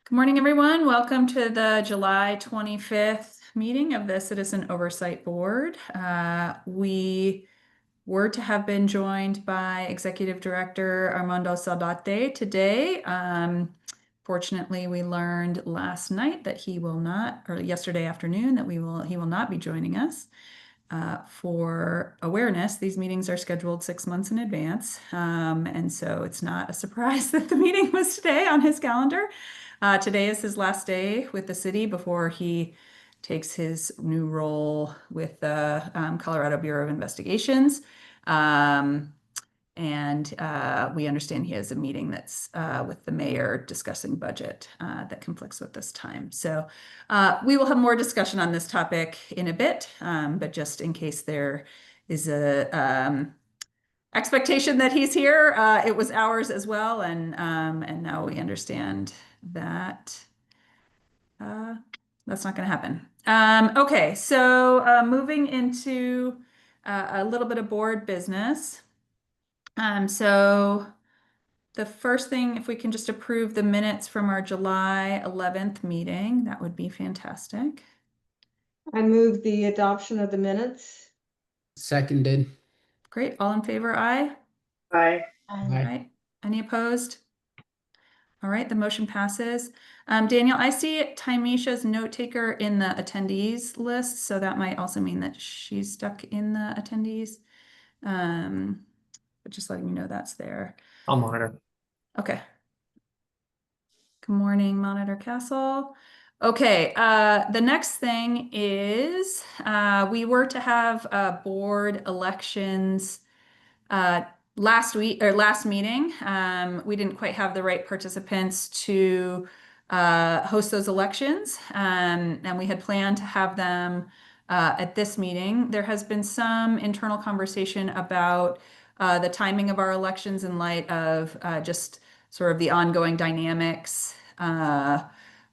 Good morning, everyone. Welcome to the July 25th meeting of the Citizen Oversight Board. We were to have been joined by Executive Director Armando Saldate today. Fortunately, we learned last night that he will not, or yesterday afternoon, that he will not be joining us. For awareness, these meetings are scheduled 6 months in advance. And so it's not a surprise that the meeting was today on his calendar. Today is his last day with the city before he takes his new role with the Colorado Bureau of Investigations. We understand he has a meeting that's with the mayor discussing budget that conflicts with this time. So we will have more discussion on this topic in a bit, but just in case there is a expectation that he's here, it was ours as well, and now we understand that that's not going to happen. Okay, so moving into a little bit of board business. So the first thing, if we can just approve the minutes from our July 11th meeting, that would be fantastic. I move the adoption of the minutes. Seconded. Great. All in favor, aye? Aye. All right. Any opposed? All right, the motion passes. Daniel, I see Timesha's note taker in the attendees list, so that might also mean that she's stuck in the attendees. But just letting you know that's there. I'll monitor. Okay. Good morning, Monitor Castle. Okay, the next thing is we were to have board elections last meeting. We didn't quite have the right participants to host those elections, and we had planned to have them at this meeting. There has been some internal conversation about the timing of our elections in light of just sort of the ongoing dynamics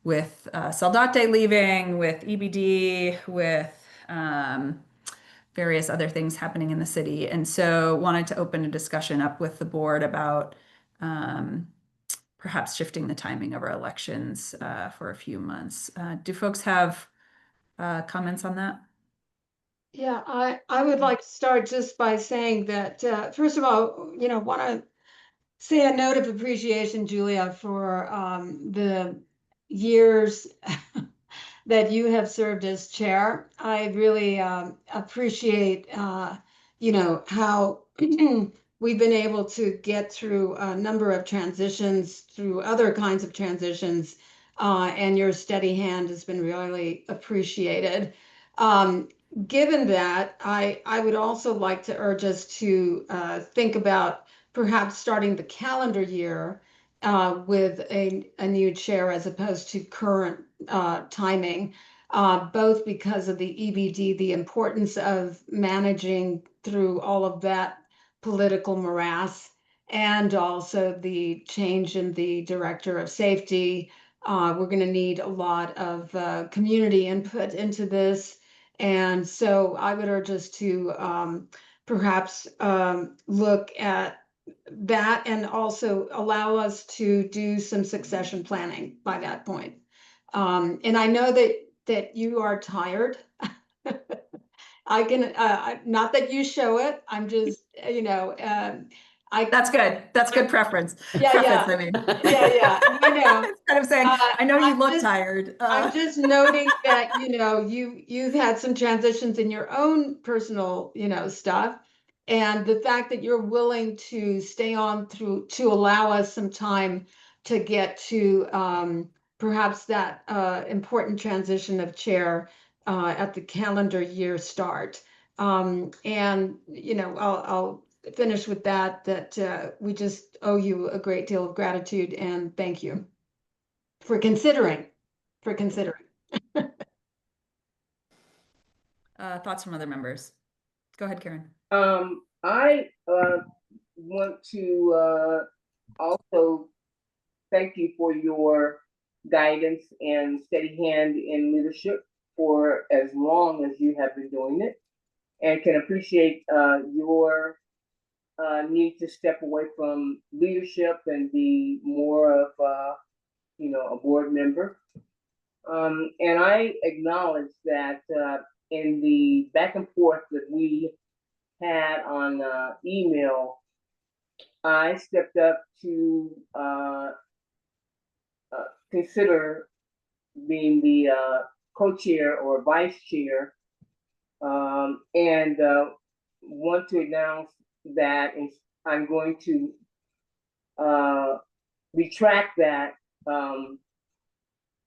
with Saldate leaving, with EBD, with various other things happening in the city. And so wanted to open a discussion up with the board about perhaps shifting the timing of our elections for a few months. Do folks have comments on that? Yeah, I would like to start just by saying that, first of all, want to say a note of appreciation, Julia, for the years that you have served as chair. I really appreciate, how we've been able to get through a number of transitions, through other kinds of transitions, and your steady hand has been really appreciated. Given that, I would also like to urge us to think about perhaps starting the calendar year with a new chair as opposed to current timing, both because of the EBD, the importance of managing through all of that political morass, and also the change in the director of safety. We're going to need a lot of community input into this. And so I would urge us to perhaps look at that and also allow us to do some succession planning by that point. And I know that you are tired. I can, not that you show it, I'm just, That's good. That's good preference. Yeah, yeah. I mean. Yeah, I know. It's kind of saying, I know you look tired. I'm just noting that, you've had some transitions in your own personal, stuff. And the fact that you're willing to stay on through to allow us some time to get to perhaps that important transition of chair at the calendar year start. And, I'll finish with that we just owe you a great deal of gratitude and thank you for considering. Thoughts from other members? Go ahead, Karen. I want to also thank you for your guidance and steady hand in leadership for as long as you have been doing it, and can appreciate your need to step away from leadership and be more of a board member. And I acknowledge that in the back and forth that we had on email, I stepped up to consider being the co-chair or vice chair, and want to announce that I'm going to retract that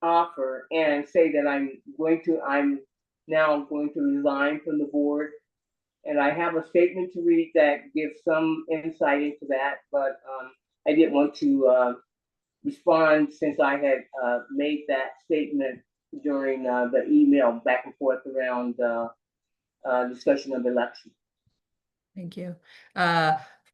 offer and say that I'm now going to resign from the board. And I have a statement to read that gives some insight into that, but I didn't want to respond since I had made that statement during the email back and forth around discussion of election. Thank you.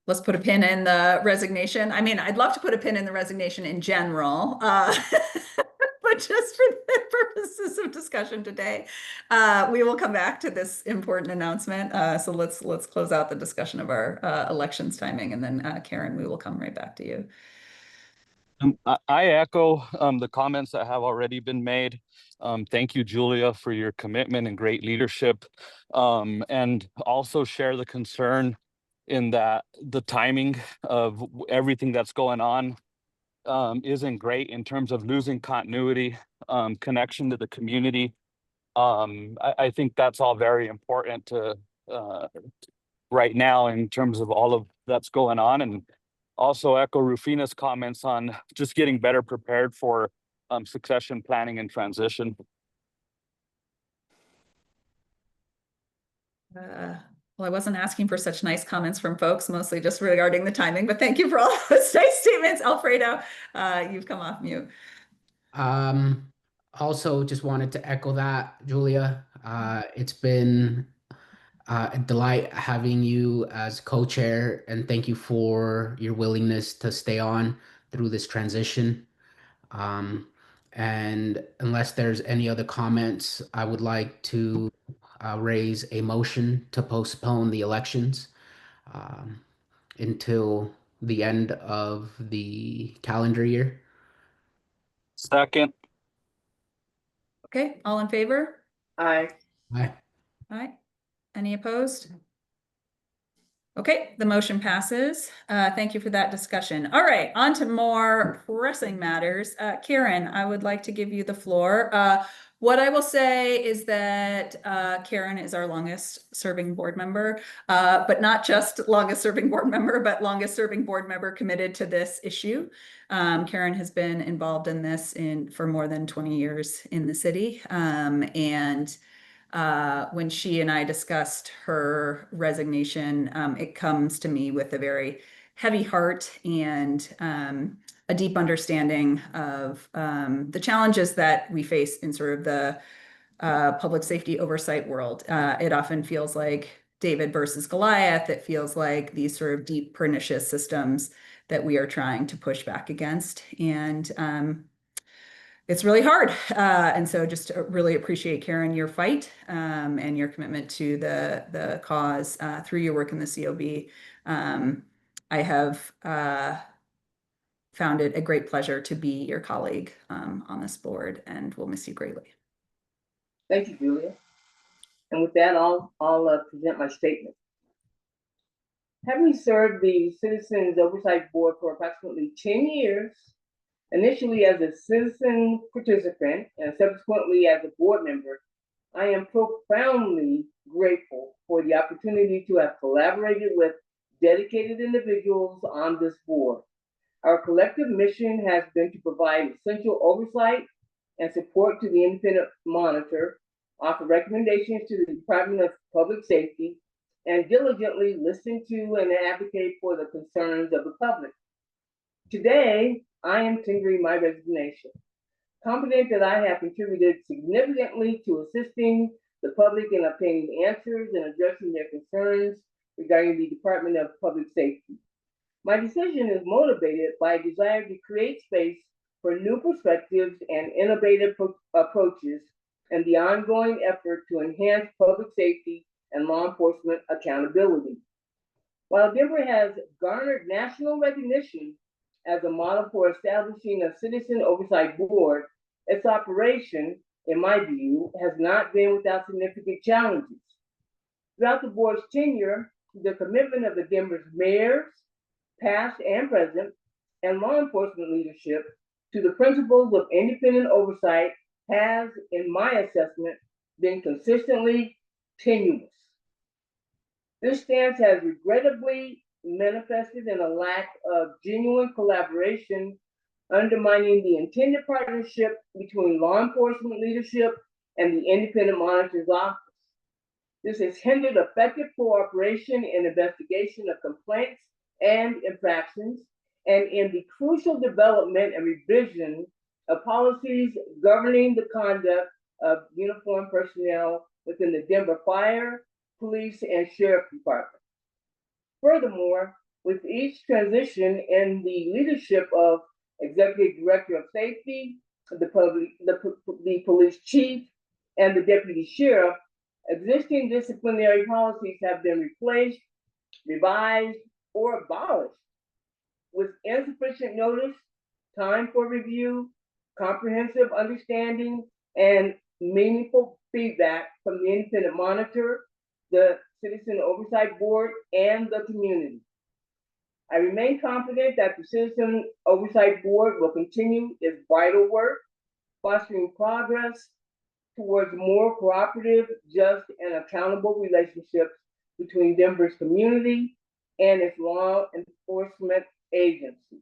Let's put a pin in the resignation. I mean, I'd love to put a pin in the resignation in general, but just for the purposes of discussion today, we will come back to this important announcement. So let's close out the discussion of our elections timing, and then Karen, we will come right back to you. I echo the comments that have already been made. Thank you, Julia, for your commitment and great leadership, and also share the concern in that the timing of everything that's going on isn't great in terms of losing continuity, connection to the community. I think that's all very important to right now in terms of all of that's going on, and also echo Rufina's comments on just getting better prepared for succession planning and transition. Well, I wasn't asking for such nice comments from folks, mostly just regarding the timing, but thank you for all those nice statements. Alfredo, you've come off mute. Also just wanted to echo that, Julia. It's been a delight having you as co-chair, and thank you for your willingness to stay on through this transition. And unless there's any other comments, I would like to raise a motion to postpone the elections until the end of the calendar year. Second. Okay, all in favor? Aye. Aye. Aye. Any opposed? Okay, the motion passes. Thank you for that discussion. All right, on to more pressing matters. Karen, I would like to give you the floor. What I will say is that Karen is our longest serving board member, but not just longest serving board member, but longest serving board member committed to this issue. Karen has been involved in this for more than 20 years in the city, and when she and I discussed her resignation, it comes to me with a very heavy heart and a deep understanding of the challenges that we face in sort of the public safety oversight world. It often feels like David versus Goliath. It feels like these sort of deep, pernicious systems that we are trying to push back against. And it's really hard. And so just really appreciate, Karen, your fight and your commitment to the cause through your work in the COB. I have found it a great pleasure to be your colleague on this board, and we'll miss you greatly. Thank you, Julia. And with that, I'll present my statement. Having served the Citizens Oversight Board for approximately 10 years, initially as a citizen participant and subsequently as a board member, I am profoundly grateful for the opportunity to have collaborated with dedicated individuals on this board. Our collective mission has been to provide essential oversight and support to the independent monitor, offer recommendations to the Department of Public Safety, and diligently listen to and advocate for the concerns of the public. Today, I am tendering my resignation, confident that I have contributed significantly to assisting the public in obtaining answers and addressing their concerns regarding the Department of Public Safety. My decision is motivated by a desire to create space for new perspectives and innovative approaches and the ongoing effort to enhance public safety and law enforcement accountability. While Denver has garnered national recognition as a model for establishing a citizen oversight board, its operation, in my view, has not been without significant challenges. Throughout the board's tenure, the commitment of the Denver's mayors, past and present, and law enforcement leadership to the principles of independent oversight has, in my assessment, been consistently tenuous. This stance has regrettably manifested in a lack of genuine collaboration, undermining the intended partnership between law enforcement leadership and the independent monitor's office. This has hindered effective cooperation in investigation of complaints and infractions, and in the crucial development and revision of policies governing the conduct of uniformed personnel within the Denver Fire, Police, and Sheriff Department. Furthermore, with each transition in the leadership of Executive Director of Safety, the Police Chief, and the Deputy Sheriff, existing disciplinary policies have been replaced, revised, or abolished with insufficient notice, time for review, comprehensive understanding, and meaningful feedback from the independent monitor, the Citizen Oversight Board, and the community. I remain confident that the Citizen Oversight Board will continue its vital work, fostering progress towards more cooperative, just, and accountable relationships between Denver's community and its law enforcement agencies.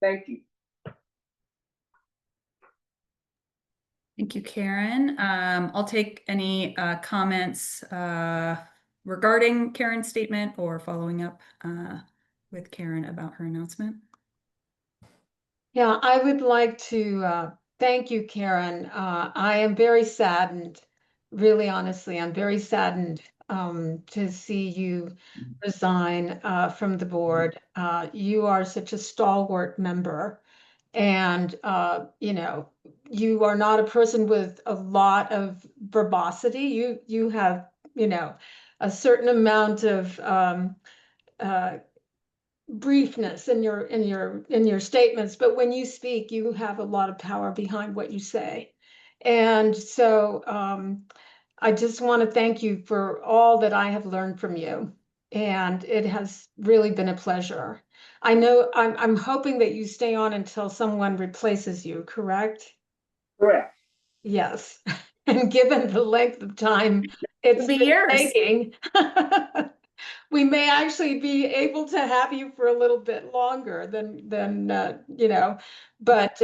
Thank you. Thank you, Karen. I'll take any comments regarding Karen's statement or following up with Karen about her announcement. Yeah, I would like to thank you, Karen. I am very saddened, really honestly, I'm very saddened to see you resign from the board. You are such a stalwart member, and you know, you are not a person with a lot of verbosity. You have, you know, a certain amount of briefness in your statements, but when you speak, you have a lot of power behind what you say. And so I just want to thank you for all that I have learned from you. And it has really been a pleasure. I know I'm hoping that you stay on until someone replaces you, correct? Correct. Yes. And given the length of time it's It'll be been years. taking, we may actually be able to have you for a little bit longer than you know, but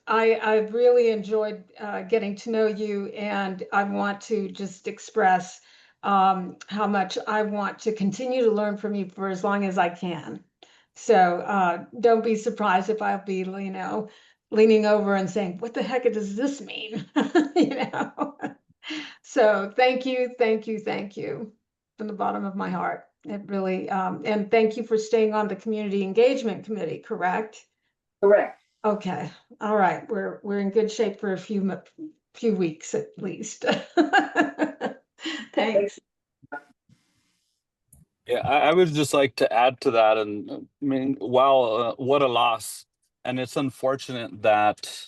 I've really enjoyed getting to know you, and I want to just express how much I want to continue to learn from you for as long as I can. So don't be surprised if I'll be, you know, leaning over and saying, what the heck does this mean? You know? So thank you from the bottom of my heart. It really, and thank you for staying on the Community Engagement Committee, correct? Correct. Okay, all right, we're in good shape for a few weeks at least. Thanks. Yeah, I would just like to add to that. And I mean, wow, what a loss. And it's unfortunate that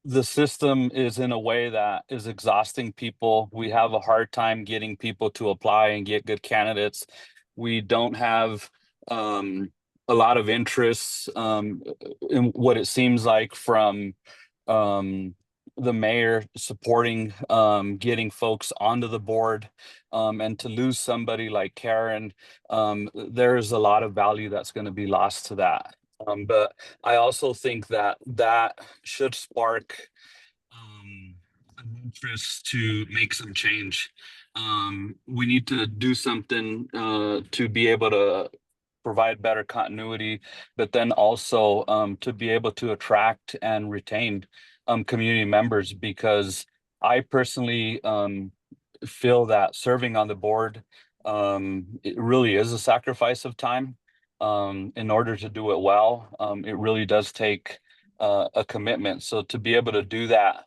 the system is in a way that is exhausting people. We have a hard time getting people to apply and get good candidates. We don't have a lot of interest in what it seems like from the mayor supporting getting folks onto the board, and to lose somebody like Karen, there's a lot of value that's going to be lost to that. But I also think that that should spark an interest to make some change. We need to do something to be able to provide better continuity, but then also to be able to attract and retain community members, because I personally feel that serving on the board, it really is a sacrifice of time. In order to do it well, it really does take a commitment. So to be able to do that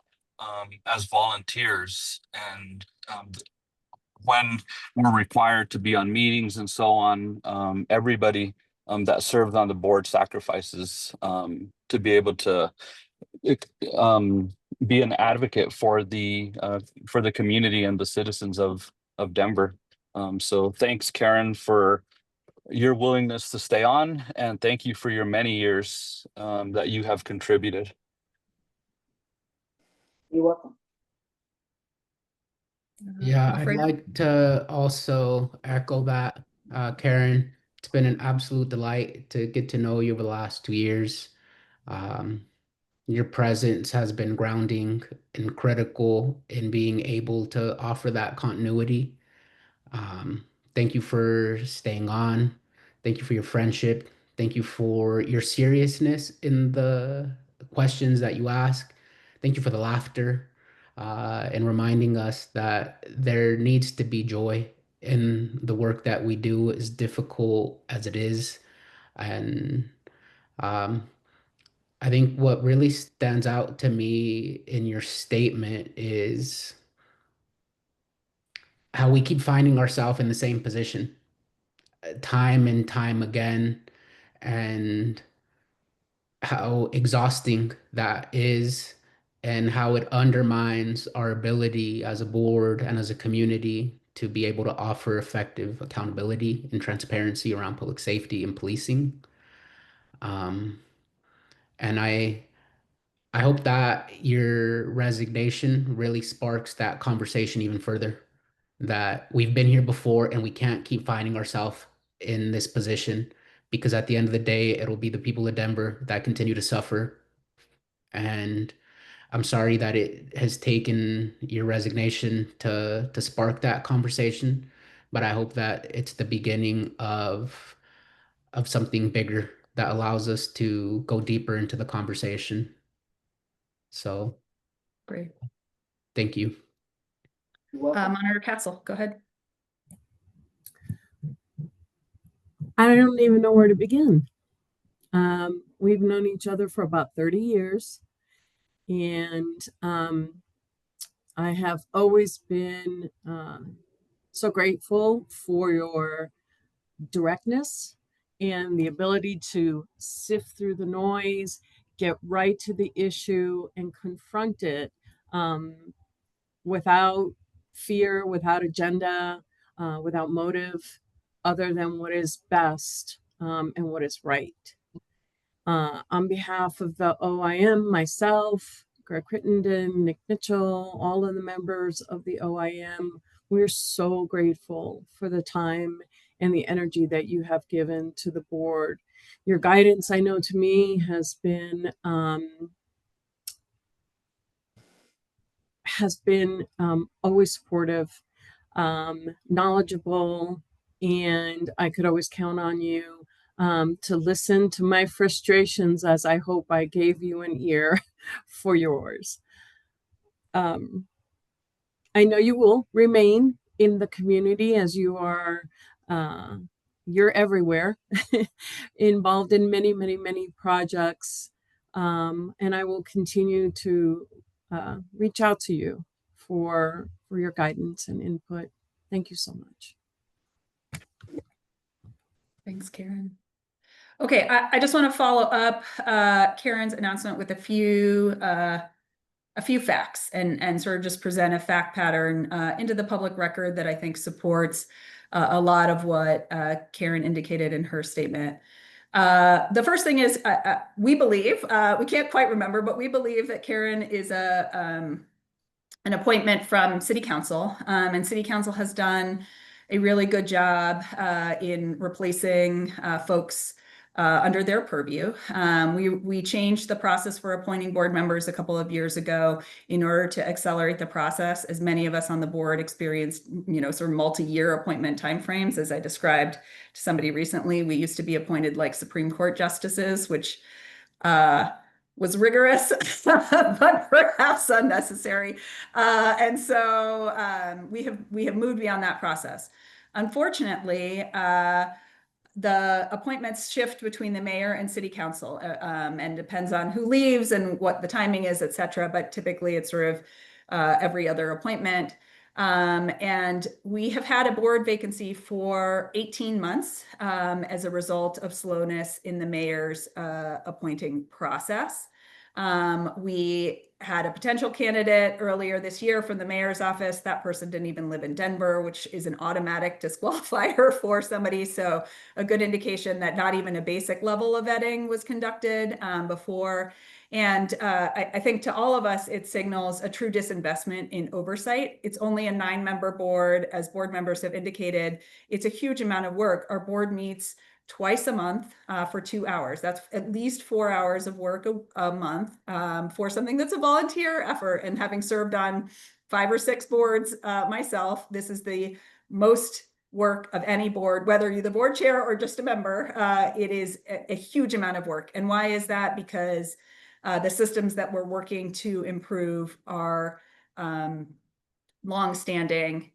as volunteers, and when we're required to be on meetings and so on, everybody that served on the board sacrifices to be able to um, be an advocate for the community and the citizens of Denver. So thanks, Karen, for your willingness to stay on, and thank you for your many years that you have contributed. You're welcome. Yeah, I'd Alfred? like to also echo that, Karen. It's been an absolute delight to get to know you over the last 2 years. Um, your presence has been grounding and critical in being able to offer that continuity. Um, Thank you for staying on. Thank you for your friendship. Thank you for your seriousness in the questions that you ask. Thank you for the laughter, and reminding us that there needs to be joy in the work that we do, as difficult as it is. And um, I think what really stands out to me in your statement is how we keep finding ourselves in the same position time and time again, and how exhausting that is, and how it undermines our ability as a board and as a community to be able to offer effective accountability and transparency around public safety and policing. Um, and I hope that your resignation really sparks that conversation even further. That we've been here before and we can't keep finding ourselves in this position, because at the end of the day, it'll be the people of Denver that continue to suffer. And I'm sorry that it has taken your resignation to spark that conversation, but I hope that it's the beginning of something bigger that allows us to go deeper into the conversation. So Great. thank you. You're welcome. Monitor Castle, go ahead. I don't even know where to begin. We've known each other for about 30 years, and I have always been so grateful for your directness and the ability to sift through the noise, get right to the issue, and confront it without fear, without agenda, without motive, other than what is best and what is right. On behalf of the OIM, myself, Greg Crittenden, Nick Mitchell, all of the members of the OIM, we're so grateful for the time and the energy that you have given to the board. Your guidance, I know, to me has been always supportive, knowledgeable, and I could always count on you to listen to my frustrations, as I hope I gave you an ear for yours. I know you will remain in the community, as you are, you're everywhere, involved in many, many, many projects. And I will continue to reach out to you for your guidance and input. Thank you so much. Thanks, Karen. Okay, I just want to follow up Karen's announcement with a few facts and sort of just present a fact pattern into the public record that I think supports a lot of what Karen indicated in her statement. The first thing is we believe, we can't quite remember, but we believe that Karen is an appointment from City Council, and City Council has done a really good job in replacing folks under their purview. We changed the process for appointing board members a couple of years ago in order to accelerate the process, as many of us on the board experienced, sort of multi-year appointment timeframes. As I described to somebody recently, we used to be appointed like Supreme Court justices, which was rigorous, but perhaps unnecessary. And so we have moved beyond that process. Unfortunately, the appointments shift between the mayor and city council and depends on who leaves and what the timing is, et cetera. But typically it's sort of every other appointment. And we have had a board vacancy for 18 months as a result of slowness in the mayor's appointing process. We had a potential candidate earlier this year from the mayor's office. That person didn't even live in Denver, which is an automatic disqualifier for somebody. So a good indication that not even a basic level of vetting was conducted before. And I think to all of us, it signals a true disinvestment in oversight. It's only a 9-member board, as board members have indicated. It's a huge amount of work. Our board meets twice a month for 2 hours. That's at least 4 hours of work a month for something that's a volunteer effort. And having served on 5 or 6 boards myself, this is the most work of any board, whether you're the board chair or just a member. It is a huge amount of work. And why is that? Because the systems that we're working to improve are longstanding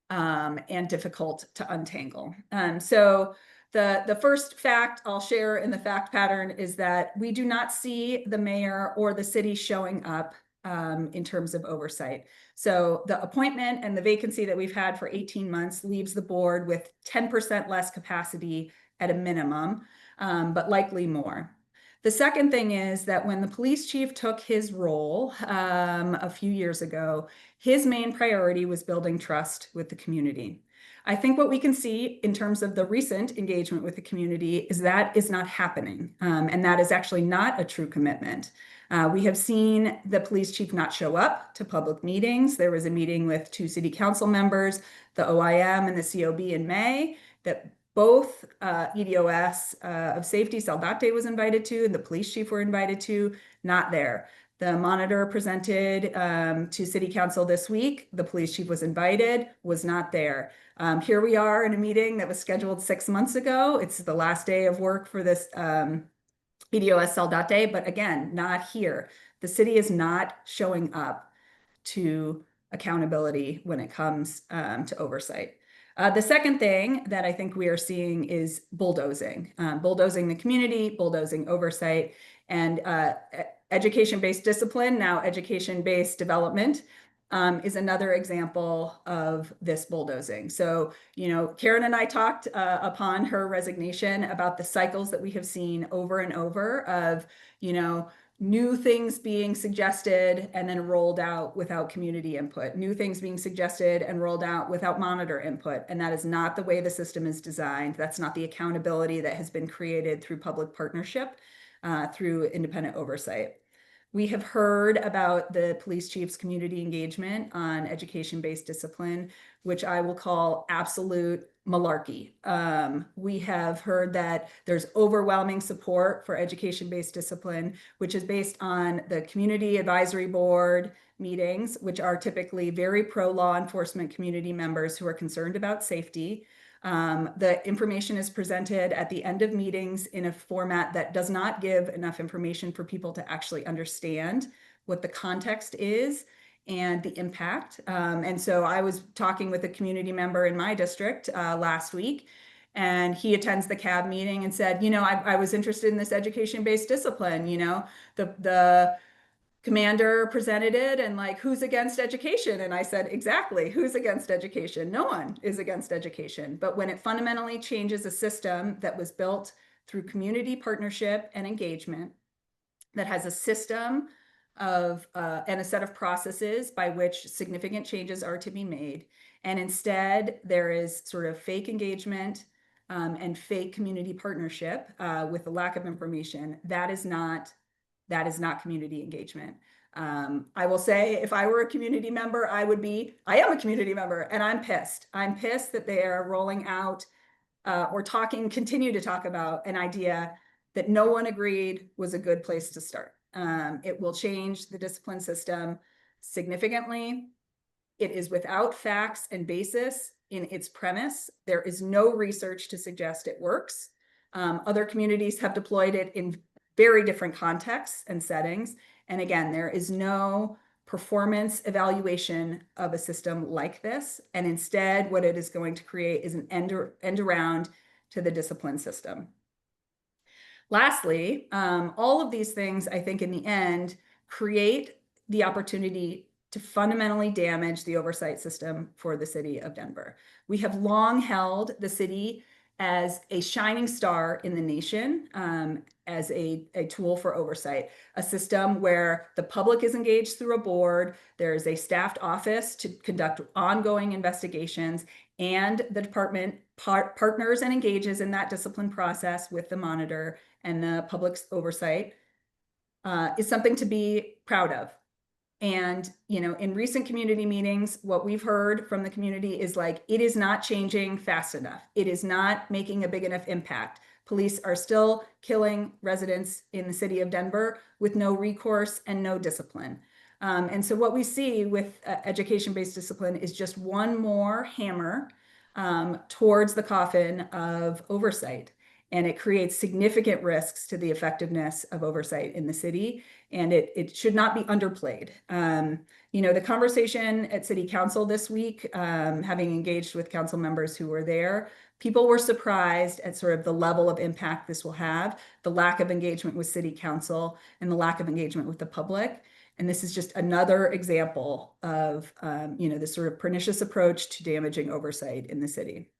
and difficult to untangle. So the first fact I'll share in the fact pattern is that we do not see the mayor or the city showing up in terms of oversight. So the appointment and the vacancy that we've had for 18 months leaves the board with 10% less capacity at a minimum, but likely more. The second thing is that when the police chief took his role a few years ago, his main priority was building trust with the community. I think what we can see in terms of the recent engagement with the community is that is not happening, and that is actually not a true commitment. We have seen the police chief not show up to public meetings. There was a meeting with 2 city council members, the OIM and the COB in May, that both EDOS of safety, Saldate was invited to, and the police chief were invited to, not there. The monitor presented to city council this week. The police chief was invited, was not there. Here we are in a meeting that was scheduled 6 months ago. It's the last day of work for this EDOS Saldate, but again, not here. The city is not showing up to accountability when it comes to oversight. The second thing that I think we are seeing is bulldozing, bulldozing the community, bulldozing oversight, and education-based discipline, now education-based development, is another example of this bulldozing. So, Karen and I talked upon her resignation about the cycles that we have seen over and over of, new things being suggested and then rolled out without community input, new things being suggested and rolled out without monitor input. And that is not the way the system is designed. That's not the accountability that has been created through public partnership, through independent oversight. We have heard about the police chief's community engagement on education-based discipline, which I will call absolute malarkey. We have heard that there's overwhelming support for education-based discipline, which is based on the community advisory board meetings, which are typically very pro-law enforcement community members who are concerned about safety. The information is presented at the end of meetings in a format that does not give enough information for people to actually understand what the context is and the impact. And so I was talking with a community member in my district last week, and he attends the CAB meeting and said, I was interested in this education-based discipline. The commander presented it and who's against education? And I said, exactly, who's against education? No one is against education. But when it fundamentally changes a system that was built through community partnership and engagement, that has a system of and a set of processes by which significant changes are to be made, and instead there is sort of fake engagement and fake community partnership with a lack of information, that is not community engagement. I will say, if I were a community member, I am a community member, and I'm pissed. I'm pissed that they are rolling out or continue to talk about an idea that no one agreed was a good place to start. It will change the discipline system significantly. It is without facts and basis in its premise. There is no research to suggest it works. Other communities have deployed it in very different contexts and settings. And again, there is no performance evaluation of a system like this. And instead, what it is going to create is an end around to the discipline system. Lastly, all of these things, I think in the end, create the opportunity to fundamentally damage the oversight system for the city of Denver. We have long held the city as a shining star in the nation, as a tool for oversight, a system where the public is engaged through a board, there is a staffed office to conduct ongoing investigations, and the department partners and engages in that discipline process with the monitor and the public's oversight, is something to be proud of. And, you know, in recent community meetings, what we've heard from the community is like, it is not changing fast enough. It is not making a big enough impact. Police are still killing residents in the city of Denver with no recourse and no discipline. And so what we see with education-based discipline is just one more hammer towards the coffin of oversight. And it creates significant risks to the effectiveness of oversight in the city. And it should not be underplayed. You know, the conversation at City Council this week, having engaged with council members who were there, people were surprised at sort of the level of impact this will have, the lack of engagement with City Council, and the lack of engagement with the public. And this is just another example of, you know, this sort of pernicious approach to damaging oversight in the city.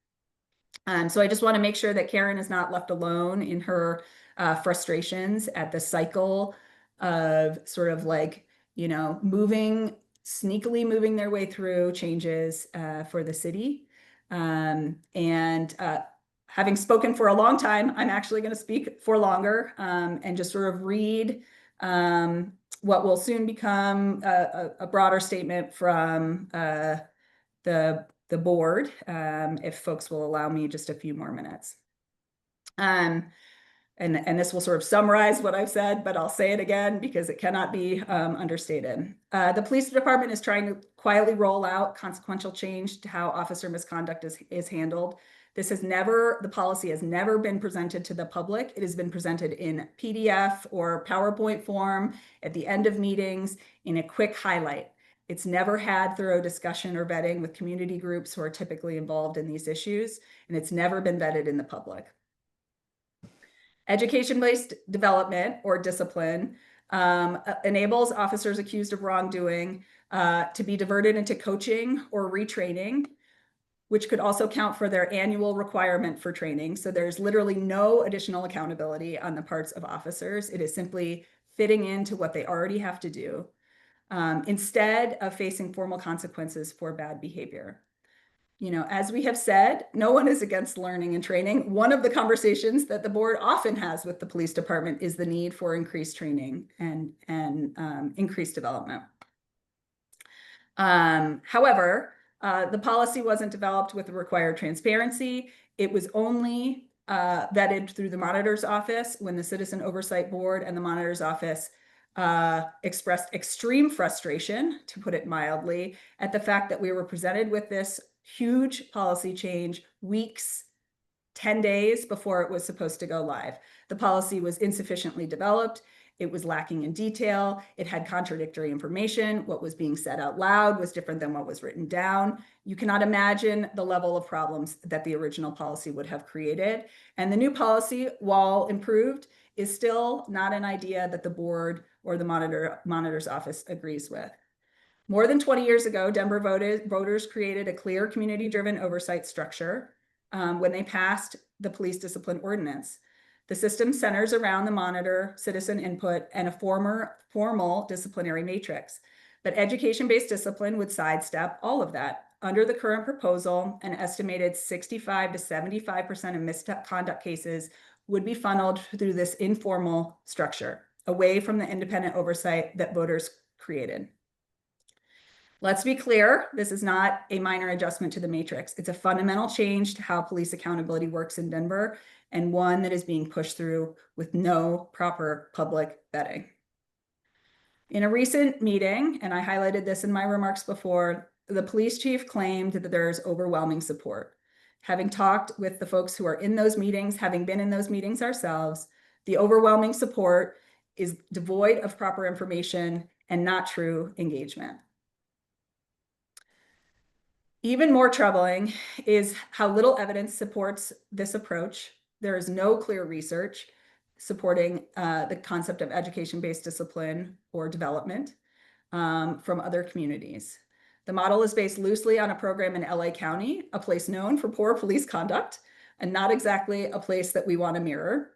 So I just want to make sure that Karen is not left alone in her frustrations at the cycle of sort of like, you know, sneakily moving their way through changes for the city. Having spoken for a long time, I'm actually going to speak for longer and just sort of read what will soon become a broader statement from the board, if folks will allow me just a few more minutes. And this will sort of summarize what I've said, but I'll say it again because it cannot be understated. The police department is trying to quietly roll out consequential change to how officer misconduct is handled. The policy has never been presented to the public. It has been presented in PDF or PowerPoint form at the end of meetings in a quick highlight. It's never had thorough discussion or vetting with community groups who are typically involved in these issues, and it's never been vetted in the public. Education-based development or discipline enables officers accused of wrongdoing to be diverted into coaching or retraining, which could also count for their annual requirement for training. So there's literally no additional accountability on the parts of officers. It is simply fitting into what they already have to do, instead of facing formal consequences for bad behavior. You know, as we have said, no one is against learning and training. One of the conversations that the board often has with the police department is the need for increased training and increased development. However, the policy wasn't developed with the required transparency. It was only vetted through the monitor's office when the Citizen Oversight Board and the monitor's office expressed extreme frustration, to put it mildly, at the fact that we were presented with this huge policy change weeks, 10 days before it was supposed to go live. The policy was insufficiently developed. It was lacking in detail. It had contradictory information. What was being said out loud was different than what was written down. You cannot imagine the level of problems that the original policy would have created. And the new policy, while improved, is still not an idea that the board or the monitor's office agrees with. More than 20 years ago, Denver voters created a clear community-driven oversight structure when they passed the police discipline ordinance. The system centers around the monitor, citizen input, and a formal disciplinary matrix. But education-based discipline would sidestep all of that. Under the current proposal, an estimated 65 to 75% of misconduct cases would be funneled through this informal structure, away from the independent oversight that voters created. Let's be clear, this is not a minor adjustment to the matrix. It's a fundamental change to how police accountability works in Denver, and one that is being pushed through with no proper public vetting. In a recent meeting, and I highlighted this in my remarks before, the police chief claimed that there's overwhelming support. Having talked with the folks who are in those meetings, having been in those meetings ourselves, the overwhelming support is devoid of proper information and not true engagement. Even more troubling is how little evidence supports this approach. There is no clear research supporting the concept of education-based discipline or development. from other communities. The model is based loosely on a program in LA County, a place known for poor police conduct, and not exactly a place that we want to mirror.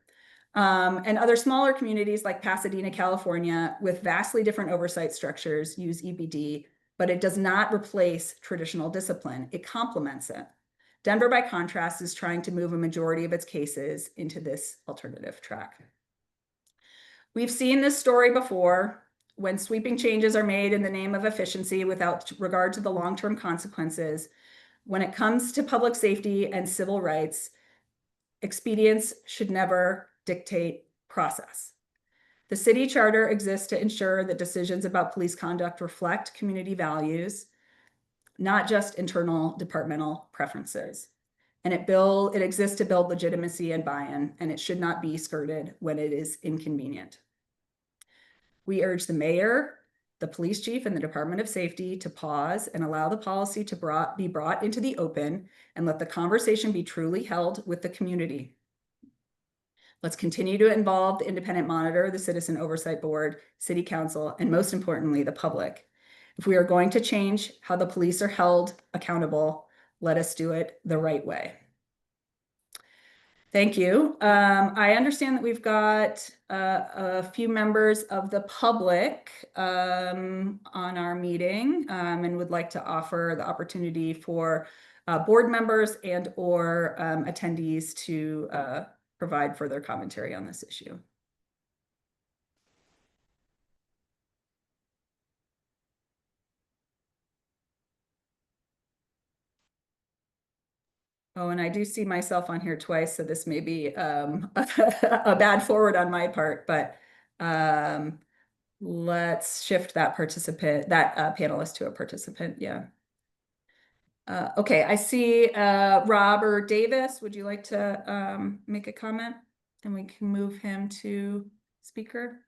And other smaller communities like Pasadena, California, with vastly different oversight structures, use EBD, but it does not replace traditional discipline. It complements it. Denver, by contrast, is trying to move a majority of its cases into this alternative track. We've seen this story before. When sweeping changes are made in the name of efficiency without regard to the long-term consequences, when it comes to public safety and civil rights, expedience should never dictate process. The city charter exists to ensure that decisions about police conduct reflect community values, not just internal departmental preferences. And it exists to build legitimacy and buy-in, and it should not be skirted when it is inconvenient. We urge the mayor, the police chief, and the Department of Safety to pause and allow the policy to be brought into the open and let the conversation be truly held with the community. Let's continue to involve the independent monitor, the Citizen Oversight Board, City Council, and most importantly, the public. If we are going to change how the police are held accountable, let us do it the right way. Thank you. I understand that we've got a few members of the public on our meeting and would like to offer the opportunity for board members and or attendees to provide further commentary on this issue. Oh, and I do see myself on here twice, so this may be a bad forward on my part, but let's shift that panelist to a participant. Yeah. Okay, I see Robert Davis. Would you like to make a comment? And we can move him to speaker.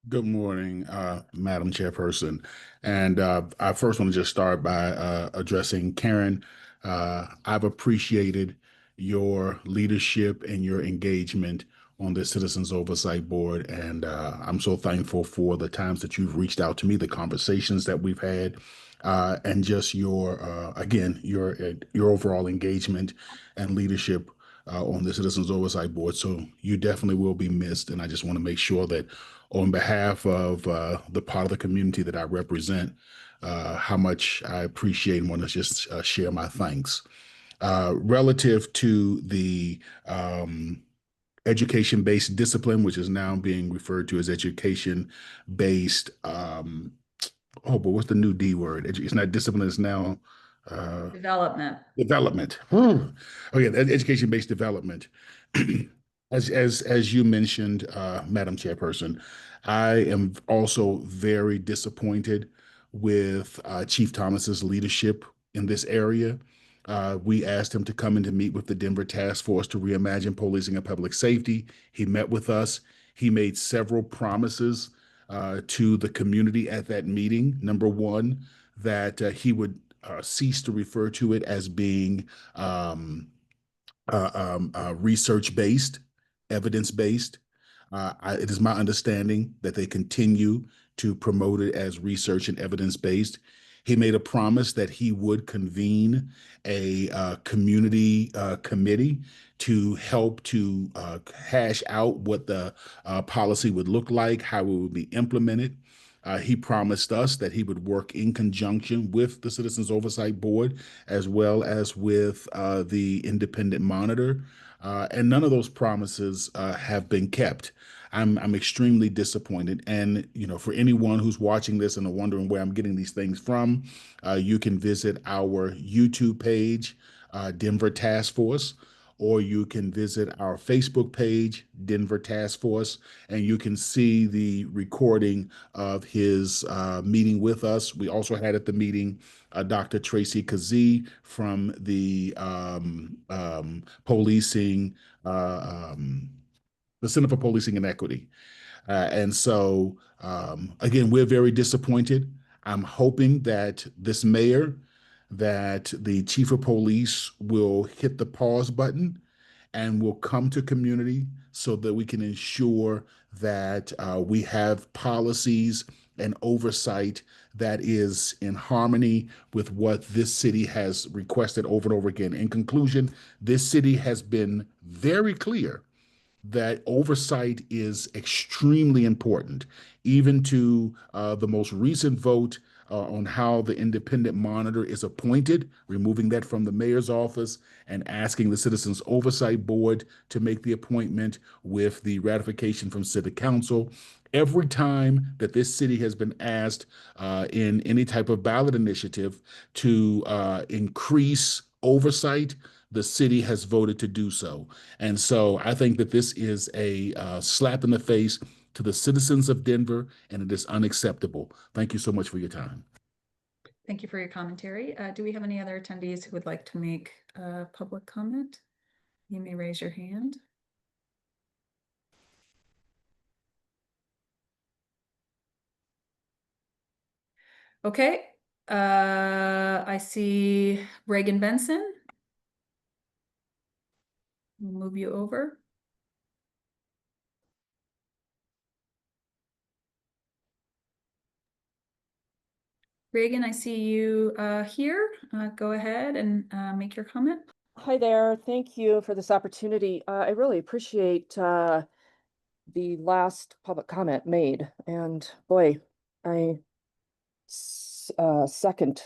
Good morning, Madam Chairperson. And I first want to just start by addressing Karen. I've appreciated your leadership and your engagement on the Citizens Oversight Board. And I'm so thankful for the times that you've reached out to me, the conversations that we've had, and just your, again, your overall engagement and leadership on the Citizens Oversight Board. So you definitely will be missed. And I just want to make sure that on behalf of the part of the community that I represent, how much I appreciate and want to just share my thanks. Relative to the education-based discipline, which is now being referred to as education-based, but what's the new D word? It's not discipline, it's now Development. Development. Oh yeah, education-based development. As you mentioned, Madam Chairperson, I am also very disappointed with Chief Thomas's leadership in this area. We asked him to come in to meet with the Denver Task Force to reimagine policing and public safety. He met with us. He made several promises to the community at that meeting. Number one, that he would cease to refer to it as being research-based, evidence-based. It is my understanding that they continue to promote it as research and evidence-based. He made a promise that he would convene a community committee to help to hash out what the policy would look like, how it would be implemented. He promised us that he would work in conjunction with the Citizens Oversight Board, as well as with the independent monitor. And none of those promises have been kept. I'm extremely disappointed. And, you know, for anyone who's watching this and are wondering where I'm getting these things from, you can visit our YouTube page, Denver Task Force, or you can visit our Facebook page, Denver Task Force, and you can see the recording of his meeting with us. We also had at the meeting Dr. Tracy Kazee from the the Center for Policing and Equity. And so, again, we're very disappointed. I'm hoping that this mayor that the chief of police will hit the pause button and will come to community so that we can ensure that we have policies and oversight that is in harmony with what this city has requested over and over again. In conclusion, this city has been very clear that oversight is extremely important, even to the most recent vote on how the independent monitor is appointed, removing that from the mayor's office and asking the Citizens Oversight Board to make the appointment with the ratification from City Council. Every time that this city has been asked in any type of ballot initiative to increase oversight, the city has voted to do so. And so I think that this is a slap in the face to the citizens of Denver, and it is unacceptable. Thank you so much for your time. Thank you for your commentary. Do we have any other attendees who would like to make a public comment? You may raise your hand. Okay, I see Reagan Benson. We'll move you over. Reagan, I see you here. Go ahead and make your comment. Hi there. Thank you for this opportunity. I really appreciate the last public comment made. And boy, I second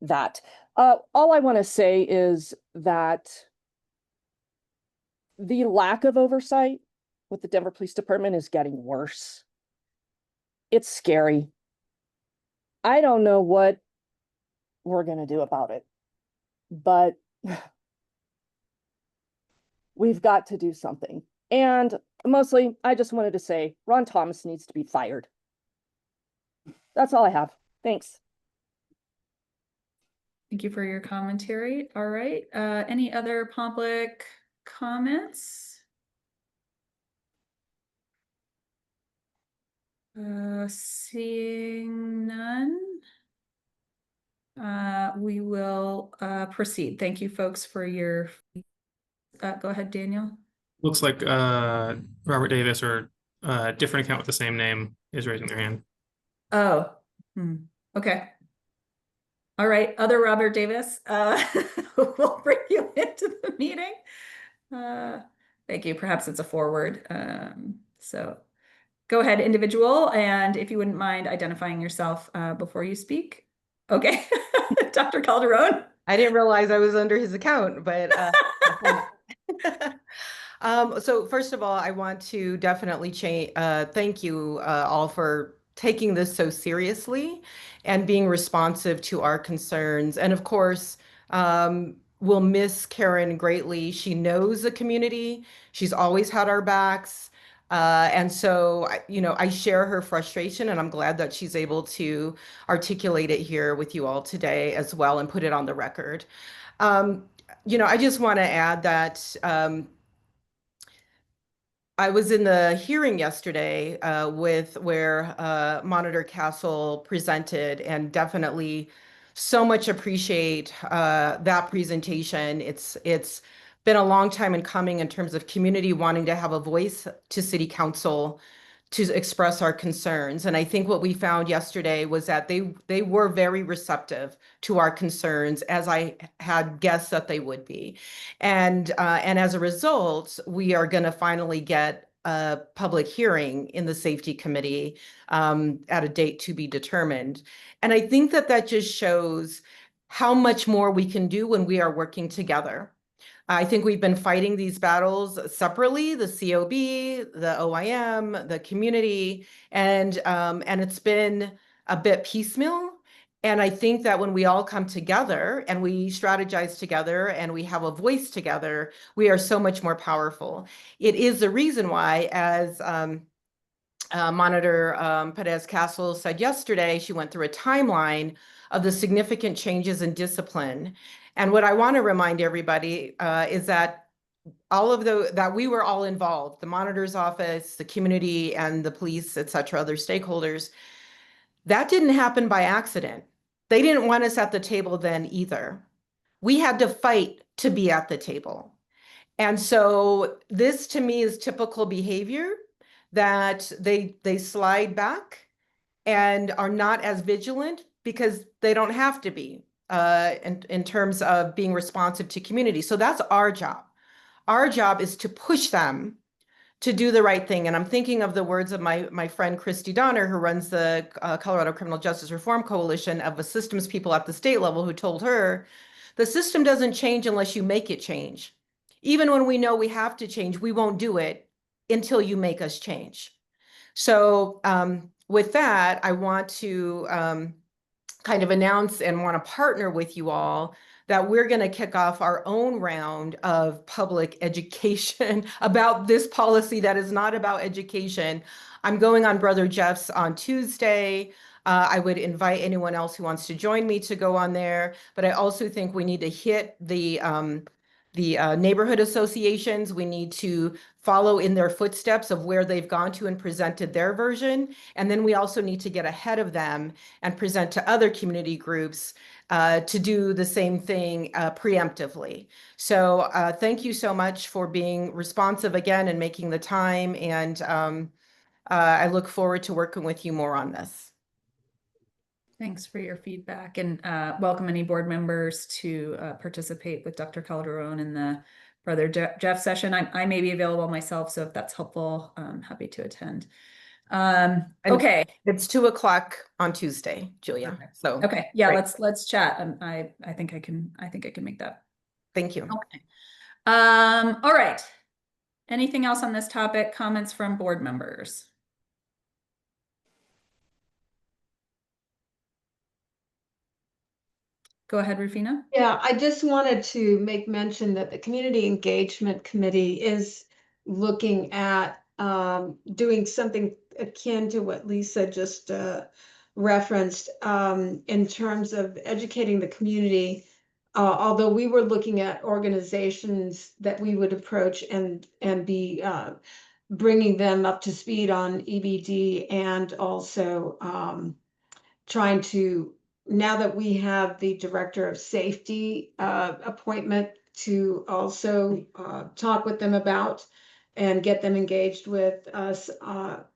that. All I want to say is that the lack of oversight with the Denver Police Department is getting worse. It's scary. I don't know what we're going to do about it, but we've got to do something. And mostly, I just wanted to say Ron Thomas needs to be fired. That's all I have. Thanks. Thank you for your commentary. All right. Any other public comments? Seeing none, we will proceed. Thank you, folks, for your. Go ahead, Daniel. Looks like Robert Davis or a different account with the same name is raising their hand. Oh, okay. All right, other Robert Davis, we'll bring you into the meeting. Thank you. Perhaps it's a forward. So go ahead, individual, and if you wouldn't mind identifying yourself before you speak. Okay, Dr. Calderon. I didn't realize I was under his account, but so first of all, I want to definitely thank you all for taking this so seriously and being responsive to our concerns. And of course, we'll miss Karen greatly. She knows the community. She's always had our backs. And so, I share her frustration, and I'm glad that she's able to articulate it here with you all today as well and put it on the record. I just want to add that I was in the hearing yesterday where Monitor Castle presented, and definitely so much appreciate that presentation. It's been a long time in coming in terms of community wanting to have a voice to City Council to express our concerns. And I think what we found yesterday was that they were very receptive to our concerns, as I had guessed that they would be. And as a result, we are going to finally get a public hearing in the Safety Committee at a date to be determined. And I think that just shows how much more we can do when we are working together. I think we've been fighting these battles separately, the COB, the OIM, the community, and it's been a bit piecemeal. And I think that when we all come together and we strategize together and we have a voice together, we are so much more powerful. It is the reason why, as Monitor Perez Castle said yesterday, she went through a timeline of the significant changes in discipline. And what I want to remind everybody is that that we were all involved, the monitor's office, the community, and the police, et cetera, other stakeholders. That didn't happen by accident. They didn't want us at the table then either. We had to fight to be at the table. And so this to me is typical behavior that they slide back and are not as vigilant because they don't have to be in terms of being responsive to community. So that's our job. Our job is to push them to do the right thing. And I'm thinking of the words of my friend Christy Donner, who runs the Colorado Criminal Justice Reform Coalition of the systems people at the state level, who told her, the system doesn't change unless you make it change. Even when we know we have to change, we won't do it until you make us change. So with that, I want to kind of announce and want to partner with you all that we're going to kick off our own round of public education about this policy that is not about education. I'm going on Brother Jeff's on Tuesday. I would invite anyone else who wants to join me to go on there, but I also think we need to hit the neighborhood associations. We need to follow in their footsteps of where they've gone to and presented their version. And then we also need to get ahead of them and present to other community groups to do the same thing preemptively. So thank you so much for being responsive again and making the time. And I look forward to working with you more on this. Thanks for your feedback, and welcome any board members to participate with Dr. Calderon in the Brother Jeff session. I may be available myself, so if that's helpful, I'm happy to attend. Okay. It's 2:00 on Tuesday, Julia. Okay. So okay, yeah, great. let's chat. I think I can make that. Thank you. Okay. All right. Anything else on this topic? Comments from board members? Go ahead, Rufina. Yeah, I just wanted to make mention that the Community Engagement Committee is looking at doing something akin to what Lisa just referenced in terms of educating the community. Although we were looking at organizations that we would approach and be bringing them up to speed on EBD, and also trying to, now that we have the director of safety appointment, to also talk with them about and get them engaged with us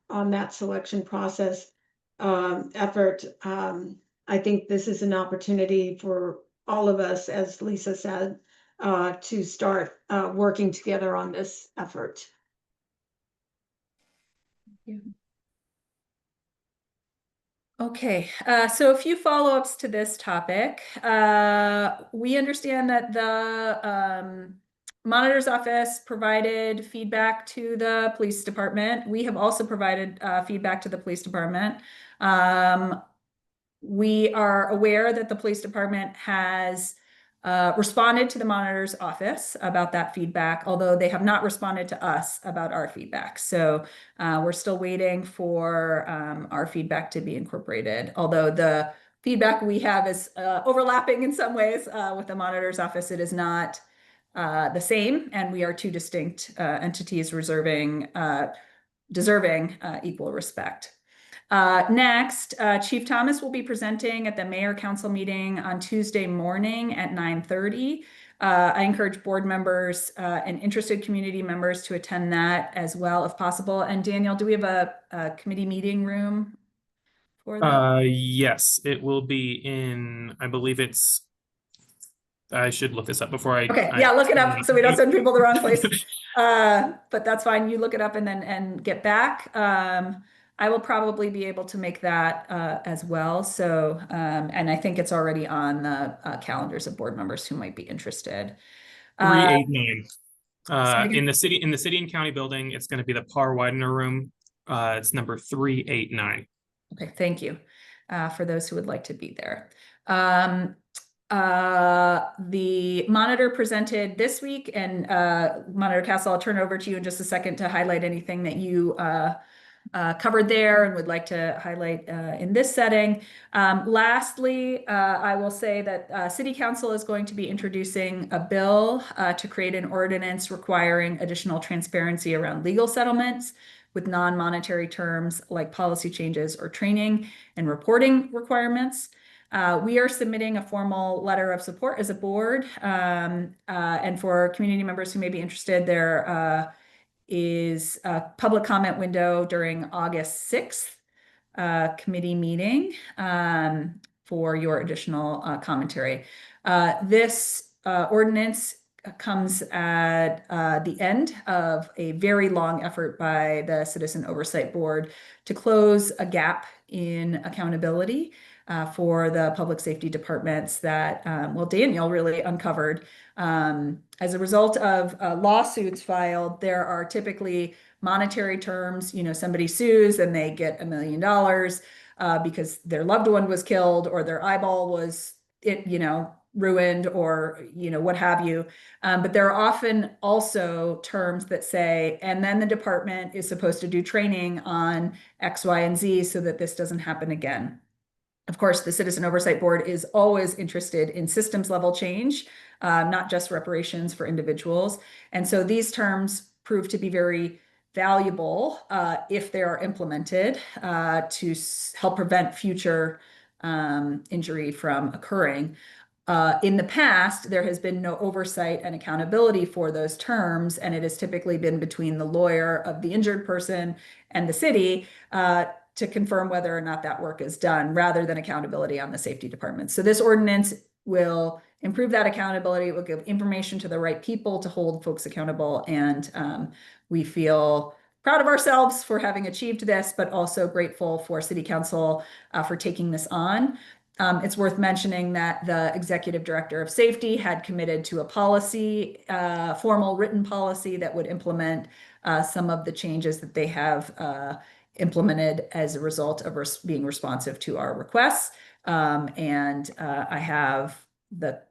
on that selection process effort. I think this is an opportunity for all of us, as Lisa said, to start working together on this effort. Thank you. Okay, so a few follow-ups to this topic. We understand that the monitor's office provided feedback to the police department. We have also provided feedback to the police department. We are aware that the police department has responded to the monitor's office about that feedback, although they have not responded to us about our feedback. So we're still waiting for our feedback to be incorporated, although the feedback we have is overlapping in some ways with the monitor's office. It is not the same, and we are two distinct entities deserving equal respect. Next, Chief Thomas will be presenting at the Mayor Council meeting on Tuesday morning at 9:30. I encourage board members and interested community members to attend that as well, if possible. And Daniel, do we have a committee meeting room for that? Yes, it will be in, I believe it's, I should look this up before I. Okay, yeah, look it up so we don't send people the wrong place. But that's fine. You look it up and then get back. I will probably be able to make that as well. So, and I think it's already on the calendars of board members who might be interested. 389. In the city and county building, it's going to be the Par Widener room. It's number 389. Okay, thank you for those who would like to be there. The monitor presented this week, and Monitor Castle, I'll turn it over to you in just a second to highlight anything that you covered there and would like to highlight in this setting. Lastly, I will say that City Council is going to be introducing a bill to create an ordinance requiring additional transparency around legal settlements with non-monetary terms like policy changes or training and reporting requirements. We are submitting a formal letter of support as a board. And for community members who may be interested, there is a public comment window during August 6th committee meeting for your additional commentary. This ordinance comes at the end of a very long effort by the Citizen Oversight Board to close a gap in accountability for the public safety departments that, well, Daniel really uncovered. As a result of lawsuits filed, there are typically monetary terms. You know, somebody sues and they get $1 million because their loved one was killed or their eyeball was, ruined or, what have you. But there are often also terms that say, and then the department is supposed to do training on X, Y, and Z so that this doesn't happen again. Of course, the Citizen Oversight Board is always interested in systems level change, not just reparations for individuals. And so these terms prove to be very valuable if they are implemented to help prevent future injury from occurring. In the past, there has been no oversight and accountability for those terms, and it has typically been between the lawyer of the injured person and the city to confirm whether or not that work is done, rather than accountability on the safety department. So this ordinance will improve that accountability. It will give information to the right people to hold folks accountable, and we feel proud of ourselves for having achieved this, but also grateful for City Council for taking this on. It's worth mentioning that the Executive Director of Safety had committed to a policy, formal written policy that would implement some of the changes that they have implemented as a result of being responsive to our requests. And I have the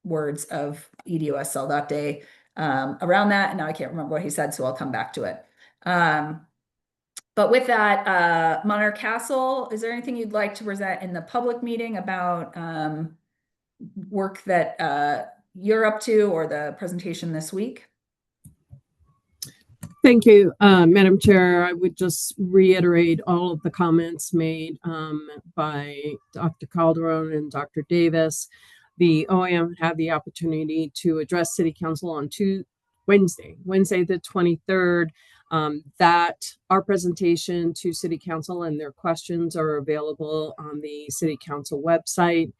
words of EDOS Saldate around that, and now I can't remember what he said, so I'll come back to it. But with that, Monarch Castle, is there anything you'd like to present in the public meeting about work that you're up to or the presentation this week? Thank you, Madam Chair. I would just reiterate all of the comments made by Dr. Calderon and Dr. Davis. The OIM had the opportunity to address City Council on Wednesday the 23rd. That our presentation to City Council and their questions are available on the City Council website.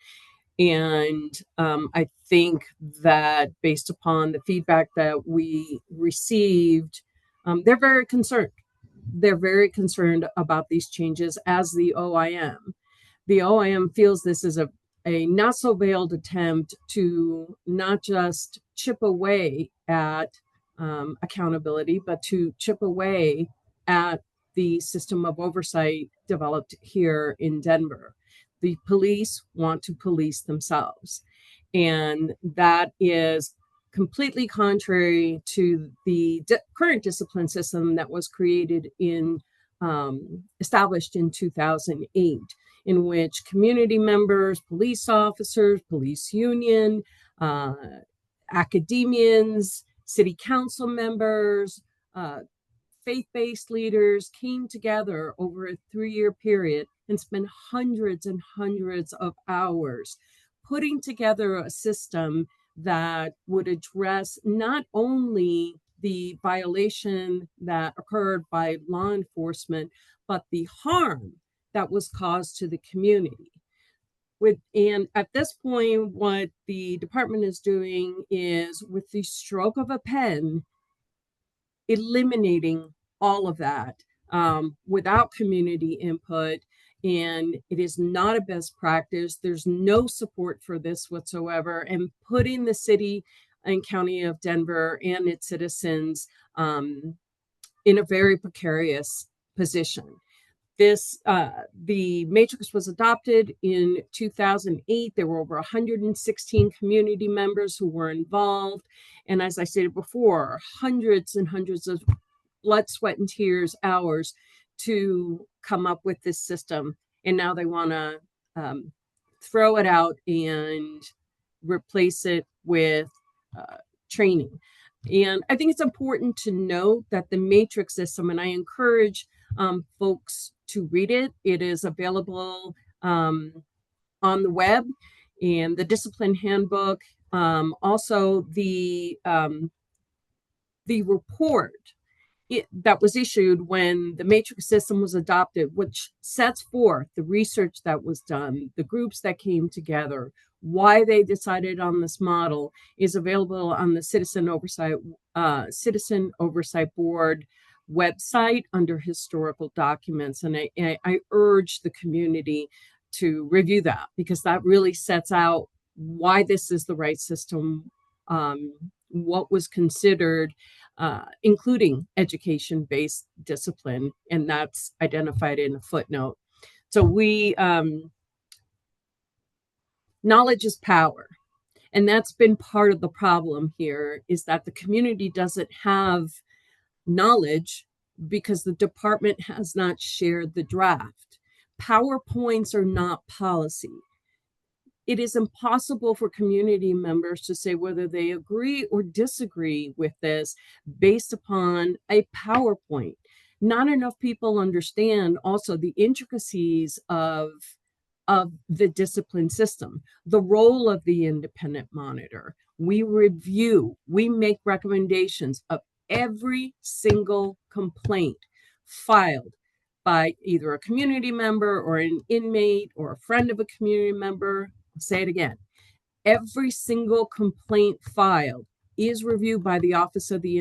And I think that based upon the feedback that we received, they're very concerned. They're very concerned about these changes as the OIM. The OIM feels this is a not so veiled attempt to not just chip away at accountability, but to chip away at the system of oversight developed here in Denver. The police want to police themselves, and that is completely contrary to the current discipline system that was created established in 2008, in which community members, police officers, police union, academians, city council members, faith-based leaders came together over a 3-year period and spent hundreds and hundreds of hours putting together a system that would address not only the violation that occurred by law enforcement, but the harm that was caused to the community. And at this point, what the department is doing is, with the stroke of a pen, eliminating all of that without community input. And it is not a best practice. There's no support for this whatsoever, and putting the city and county of Denver and its citizens in a very precarious position. The matrix was adopted in 2008. There were over 116 community members who were involved. And as I stated before, hundreds and hundreds of blood, sweat, and tears hours to come up with this system. And now they want to throw it out and replace it with training. And I think it's important to note that the matrix system, and I encourage folks to read it. It is available on on the web, and the discipline handbook, also the report that was issued when the matrix system was adopted, which sets forth the research that was done, the groups that came together, why they decided on this model, is available on the Citizen Oversight Board website under historical documents. And I urge the community to review that, because that really sets out why this is the right system, what was considered, including education-based discipline, and that's identified in a footnote. So knowledge is power, and that's been part of the problem here, is that the community doesn't have knowledge because the department has not shared the draft. PowerPoints are not policy. It is impossible for community members to say whether they agree or disagree with this based upon a PowerPoint. Not enough people understand also the intricacies of the discipline system, the role of the independent monitor. We review, we make recommendations of every single complaint filed by either a community member or an inmate or a friend of a community member. I'll say it again. Every single complaint filed is reviewed by the Office of the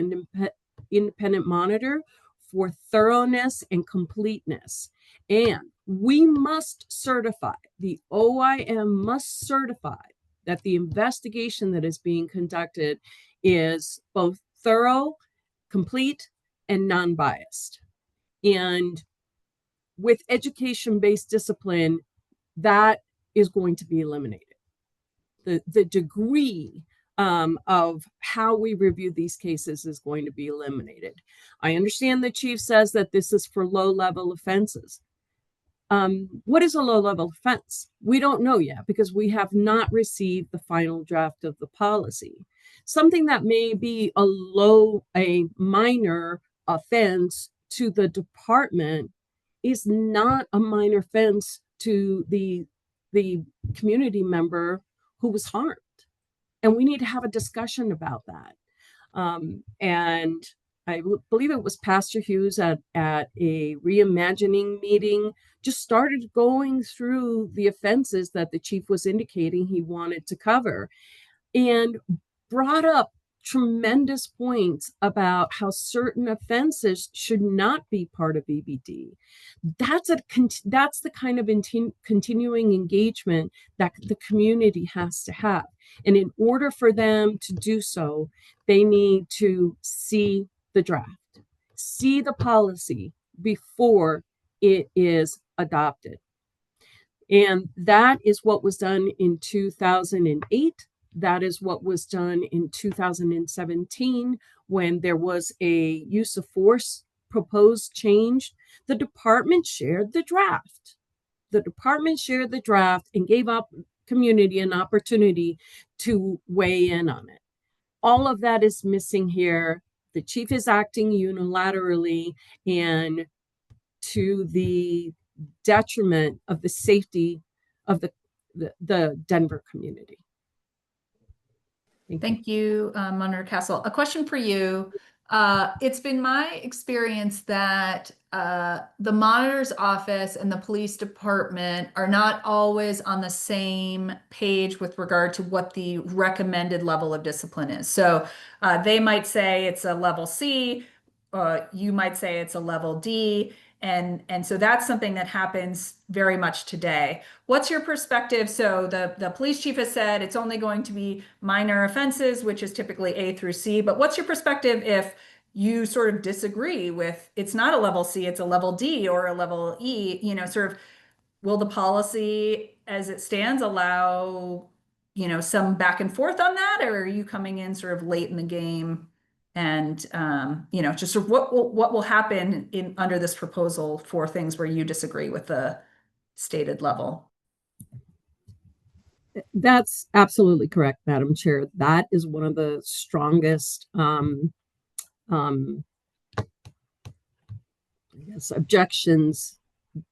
Independent Monitor for thoroughness and completeness. And we must certify, the OIM must certify that the investigation that is being conducted is both thorough, complete, and non-biased. And with education-based discipline, that is going to be eliminated. The degree of how we review these cases is going to be eliminated. I understand the chief says that this is for low-level offenses. What is a low-level offense? We don't know yet, because we have not received the final draft of the policy. Something that may be a minor offense to the department is not a minor offense to the community member who was harmed. And we need to have a discussion about that. And I believe it was Pastor Hughes at a reimagining meeting just started going through the offenses that the chief was indicating he wanted to cover, and brought up tremendous points about how certain offenses should not be part of EBD. That's the kind of continuing engagement that the community has to have. And in order for them to do so, they need to see the draft, see the policy before it is adopted. And that is what was done in 2008. That is what was done in 2017 when there was a use of force proposed change. The department shared the draft. The department shared the draft and gave up community an opportunity to weigh in on it. All of that is missing here. The chief is acting unilaterally and to the detriment of the safety of the Denver community. Thank you, Monitor Castle. A question for you. It's been my experience that the monitor's office and the police department are not always on the same page with regard to what the recommended level of discipline is. So they might say it's a level C, you might say it's a level D. And so that's something that happens very much today. What's your perspective? So the police chief has said it's only going to be minor offenses, which is typically A through C. But what's your perspective if you sort of disagree with it's not a level C, it's a level D or a level E, sort of will the policy as it stands allow, some back and forth on that? Or are you coming in sort of late in the game? And, just sort of what will happen under this proposal for things where you disagree with the stated level? That's absolutely correct, Madam Chair. That is one of the strongest objections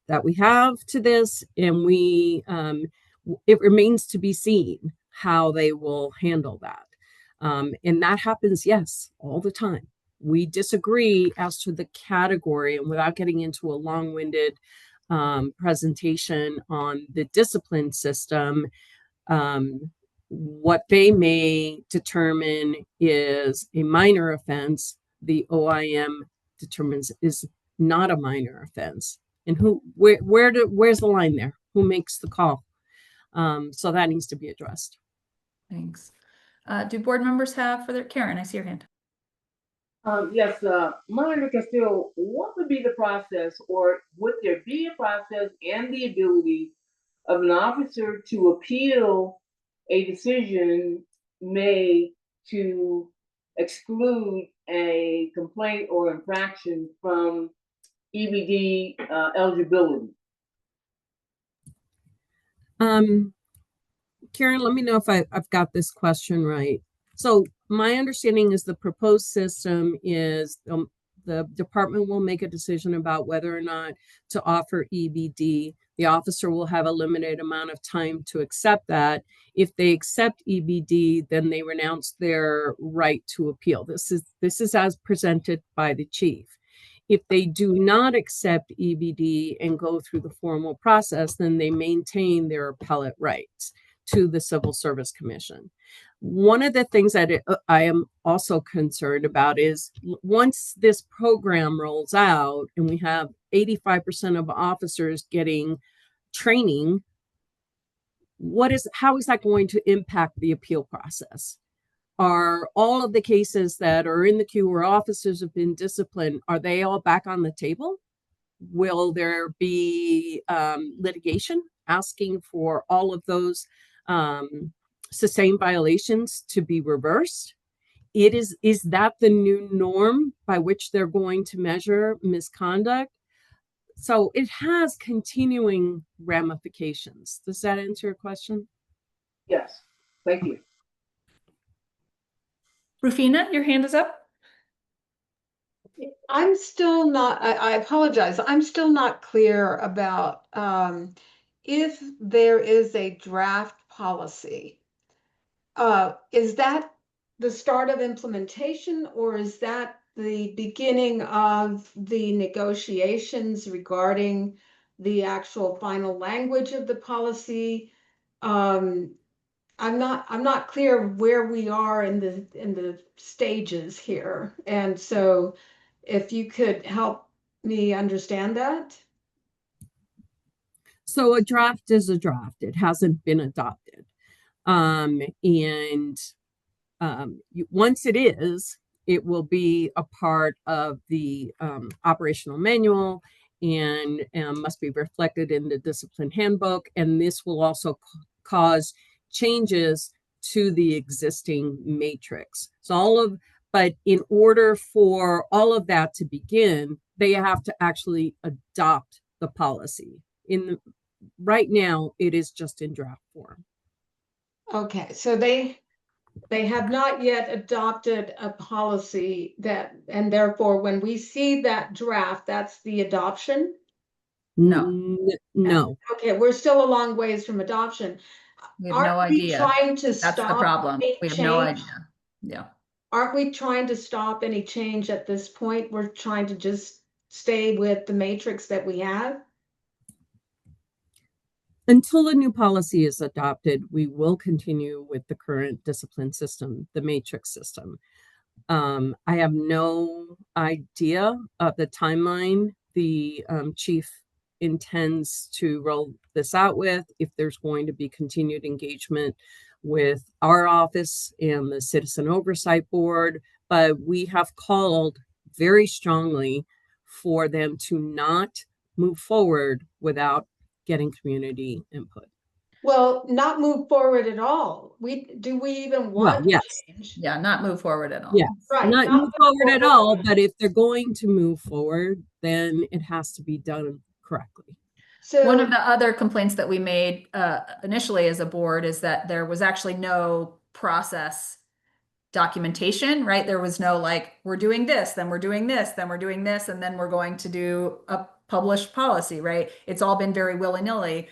that we have to this. And we It remains to be seen how they will handle that. And that happens, yes, all the time. We disagree as to the category, and without getting into a long-winded presentation on the discipline system, what they may determine is a minor offense, the OIM determines is not a minor offense. And where's the line there? Who makes the call? So that needs to be addressed. Thanks. Do board members have further? Karen, I see your hand. Yes, Monitor Castillo, what would be the process, or would there be a process and the ability of an officer to appeal a decision made to exclude a complaint or infraction from EBD eligibility? Karen, let me know if I've got this question right. So my understanding is the proposed system is the department will make a decision about whether or not to offer EBD. The officer will have a limited amount of time to accept that. If they accept EBD, then they renounce their right to appeal. This is as presented by the chief. If they do not accept EBD and go through the formal process, then they maintain their appellate rights to the Civil Service Commission. One of the things that I am also concerned about is once this program rolls out and we have 85% of officers getting training, how is that going to impact the appeal process? Are all of the cases that are in the queue where officers have been disciplined, are they all back on the table? Will there be litigation asking for all of those sustained violations to be reversed? Is that the new norm by which they're going to measure misconduct? So it has continuing ramifications. Does that answer your question? Yes, thank you. Rufina, your hand is up. I'm still not, I apologize. I'm still not clear about if there is a draft policy. Is that the start of implementation, or is that the beginning of the negotiations regarding the actual final language of the policy? I'm not clear where we are in the stages here. And so if you could help me understand that. So a draft is a draft. It hasn't been adopted. Once it is, it will be a part of the operational manual and must be reflected in the discipline handbook. And this will also cause changes to the existing matrix. But in order for all of that to begin, they have to actually adopt the policy. Right now, it is just in draft form. Okay, so they have not yet adopted a policy and therefore when we see that draft, that's the adoption? No. No. Okay, we're still a long ways from adoption. We have no idea. Trying to That's stop the problem. We have no change? idea. Yeah. Aren't we trying to stop any change at this point? We're trying to just stay with the matrix that we have? Until a new policy is adopted, we will continue with the current discipline system, the matrix system. I have no idea of the timeline the chief intends to roll this out with, if there's going to be continued engagement with our office and the Citizen Oversight Board, but we have called very strongly for them to not move forward without getting community input. Well, not move forward at all. Do we even want yes. change? Yeah, not move forward at all. Yeah, right. Not move forward at all, but if they're going to move forward, then it has to be done correctly. So one of the other complaints that we made initially as a board is that there was actually no process documentation, right? There was no like, we're doing this, then we're doing this, then we're doing this, and then we're going to do a published policy, right? It's all been very willy-nilly,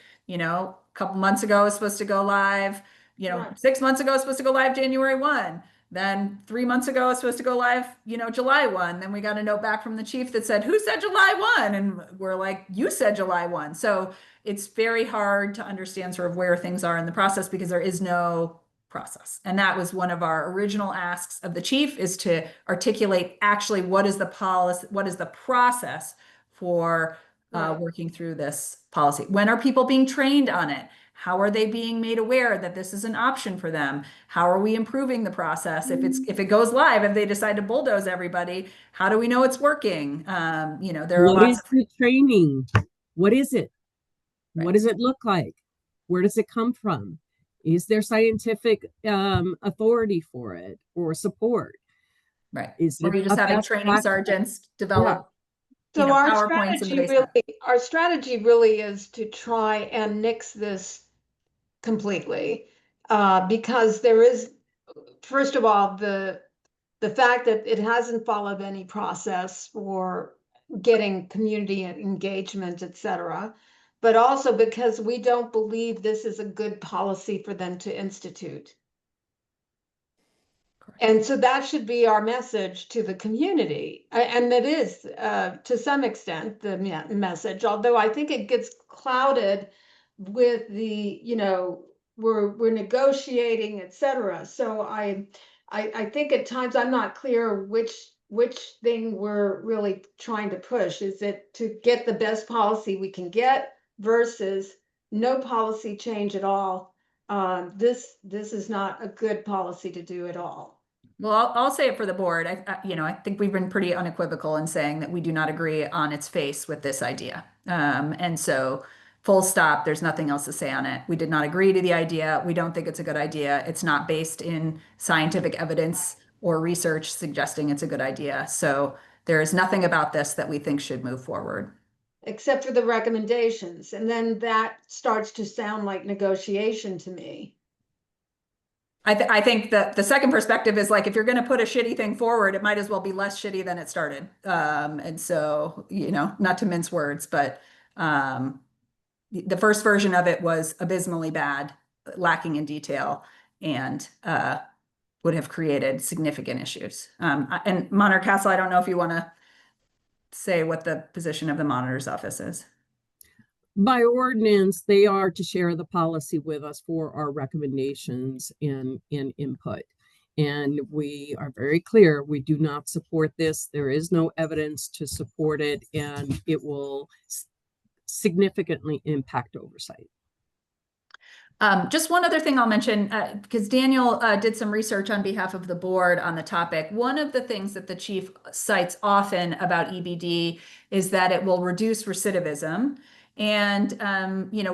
couple months ago it was supposed to go live. Right. 6 months ago it was supposed to go live January 1. Then 3 months ago it was supposed to go live, July 1. Then we got a note back from the chief that said, who said July 1? And we're like, you said July 1. So it's very hard to understand sort of where things are in the process because there is no process. And that was one of our original asks of the chief, is to articulate actually what is the policy, what is the process for working through this policy. When are people being trained on it? How are they being made aware that this is an option for them? How are we improving the process? If it goes live, if they decide to bulldoze everybody, how do we know it's working? There are What lots is the training? What is it? Right. What does it look like? Where does it come from? Is there scientific authority for it or support? Right. Is Or it you just a having best training practice? sergeants develop So our PowerPoints in the strategy basement. our strategy really is to try and nix this completely, because there is, first of all, the fact that it hasn't followed any process for getting community engagement, et cetera, but also because we don't believe this is a good policy for them to institute. And so that should be our message to the community. And that is, to some extent, the message, although I think it gets clouded with the, we're negotiating, et cetera. So I think at times I'm not clear which thing we're really trying to push. Is it to get the best policy we can get versus no policy change at all? This is not a good policy to do at all. Well, I'll say it for the board. I think we've been pretty unequivocal in saying that we do not agree on its face with this idea. And so full stop, there's nothing else to say on it. We did not agree to the idea. We don't think it's a good idea. It's not based in scientific evidence or research suggesting it's a good idea. So there is nothing about this that we think should move forward. Except for the recommendations. And then that starts to sound like negotiation to me. I think that the second perspective is like, if you're going to put a shitty thing forward, it might as well be less shitty than it started. And so, not to mince words, but the first version of it was abysmally bad, lacking in detail, and would have created significant issues. And Monitor Castle, I don't know if you want to say what the position of the monitor's office is. By ordinance, they are to share the policy with us for our recommendations and input. And we are very clear, we do not support this. There is no evidence to support it, and it will significantly impact oversight. Just one other thing I'll mention, because Daniel did some research on behalf of the board on the topic. One of the things that the chief cites often about EBD is that it will reduce recidivism. And,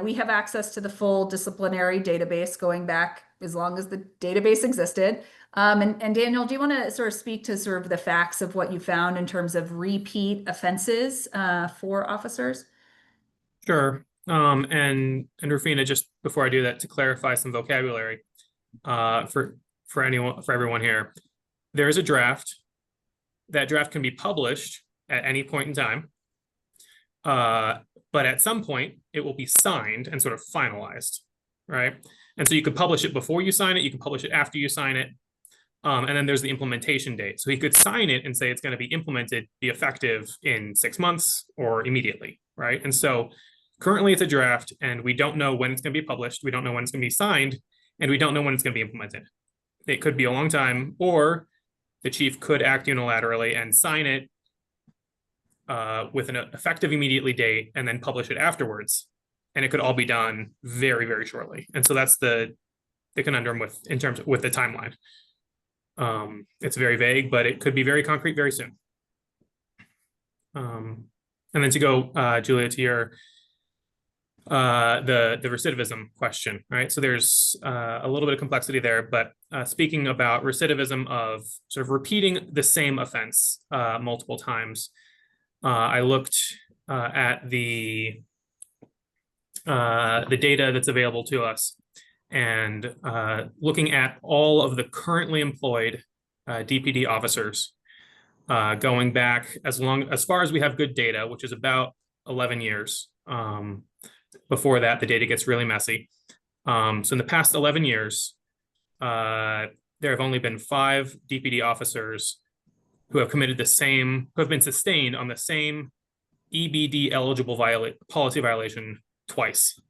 we have access to the full disciplinary database going back as long as the database existed. And Daniel, do you want to sort of speak to sort of the facts of what you found in terms of repeat offenses for officers? Sure. And Rufina, just before I do that, to clarify some vocabulary for everyone here, there is a draft. That draft can be published at any point in time, but at some point it will be signed and sort of finalized, right? And so you could publish it before you sign it, you can publish it after you sign it, and then there's the implementation date. So he could sign it and say it's going to be implemented, be effective in 6 months or immediately, right? And so currently it's a draft, and we don't know when it's going to be published. We don't know when it's going to be signed, and we don't know when it's going to be implemented. It could be a long time, or the chief could act unilaterally and sign it with an effective immediately date and then publish it afterwards. And it could all be done very, very shortly. And so that's the conundrum with the timeline. It's very vague, but it could be very concrete very soon. And then to go, Julia, to your the recidivism question, right? So there's a little bit of complexity there, but speaking about recidivism of sort of repeating the same offense multiple times, I looked at the data that's available to us, and looking at all of the currently employed DPD officers going back as far as we have good data, which is about 11 years. Before that, the data gets really messy. So in the past 11 years, there have only been 5 DPD officers who have committed who have been sustained on the same EBD eligible policy violation twice.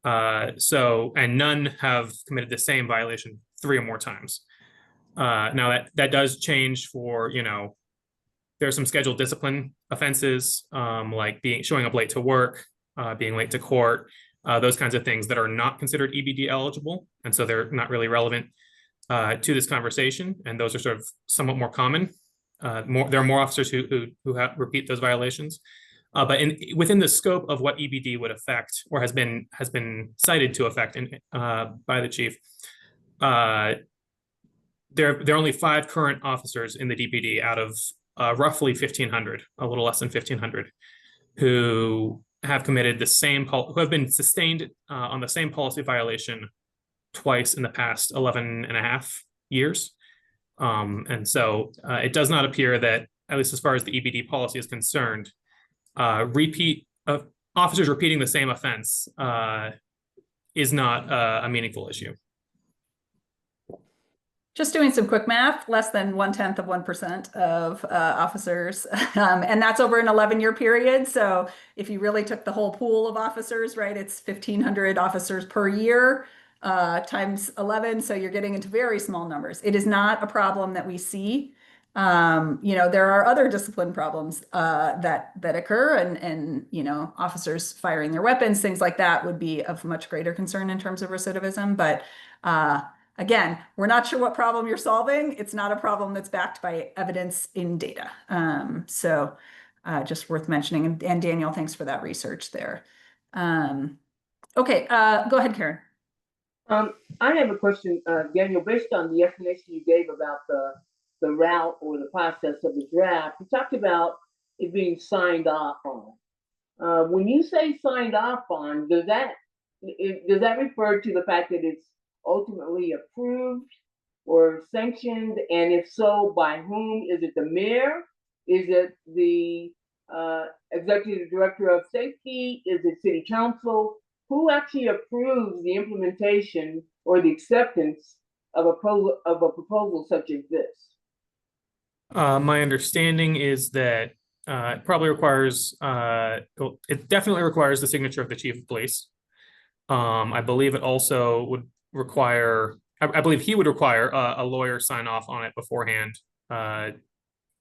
And none have committed the same violation 3 or more times. Now that does change for, there are some scheduled discipline offenses, like showing up late to work, being late to court, those kinds of things that are not considered EBD eligible. And so they're not really relevant to this conversation. And those are sort of somewhat more common. There are more officers who repeat those violations. But within the scope of what EBD would affect, or has been cited to affect by the chief, there are only 5 current officers in the DPD out of roughly 1,500, a little less than 1,500, who have committed who have been sustained on the same policy violation twice in the past 11 and a half years. And so it does not appear that, at least as far as the EBD policy is concerned, officers repeating the same offense is not a meaningful issue. Just doing some quick math, less than 1/10 of 1% of officers, and that's over an 11-year period. So if you really took the whole pool of officers, right, it's 1,500 officers per year times 11. So you're getting into very small numbers. It is not a problem that we see. There are other discipline problems that occur, and officers firing their weapons, things like that would be of much greater concern in terms of recidivism. But again, we're not sure what problem you're solving. It's not a problem that's backed by evidence in data. So just worth mentioning. And Daniel, thanks for that research there. Okay, go ahead, Karen. I have a question, Daniel, based on the explanation you gave about the route or the process of the draft. You talked about it being signed off on. When you say signed off on, does that refer to the fact that it's ultimately approved or sanctioned? And if so, by whom? Is it the mayor? Is it the executive director of safety? Is it city council? Who actually approves the implementation or the acceptance of a proposal such as this? My understanding is that it probably requires, it definitely requires the signature of the chief of police. I believe it also would require, I believe he would require a lawyer sign off on it beforehand. I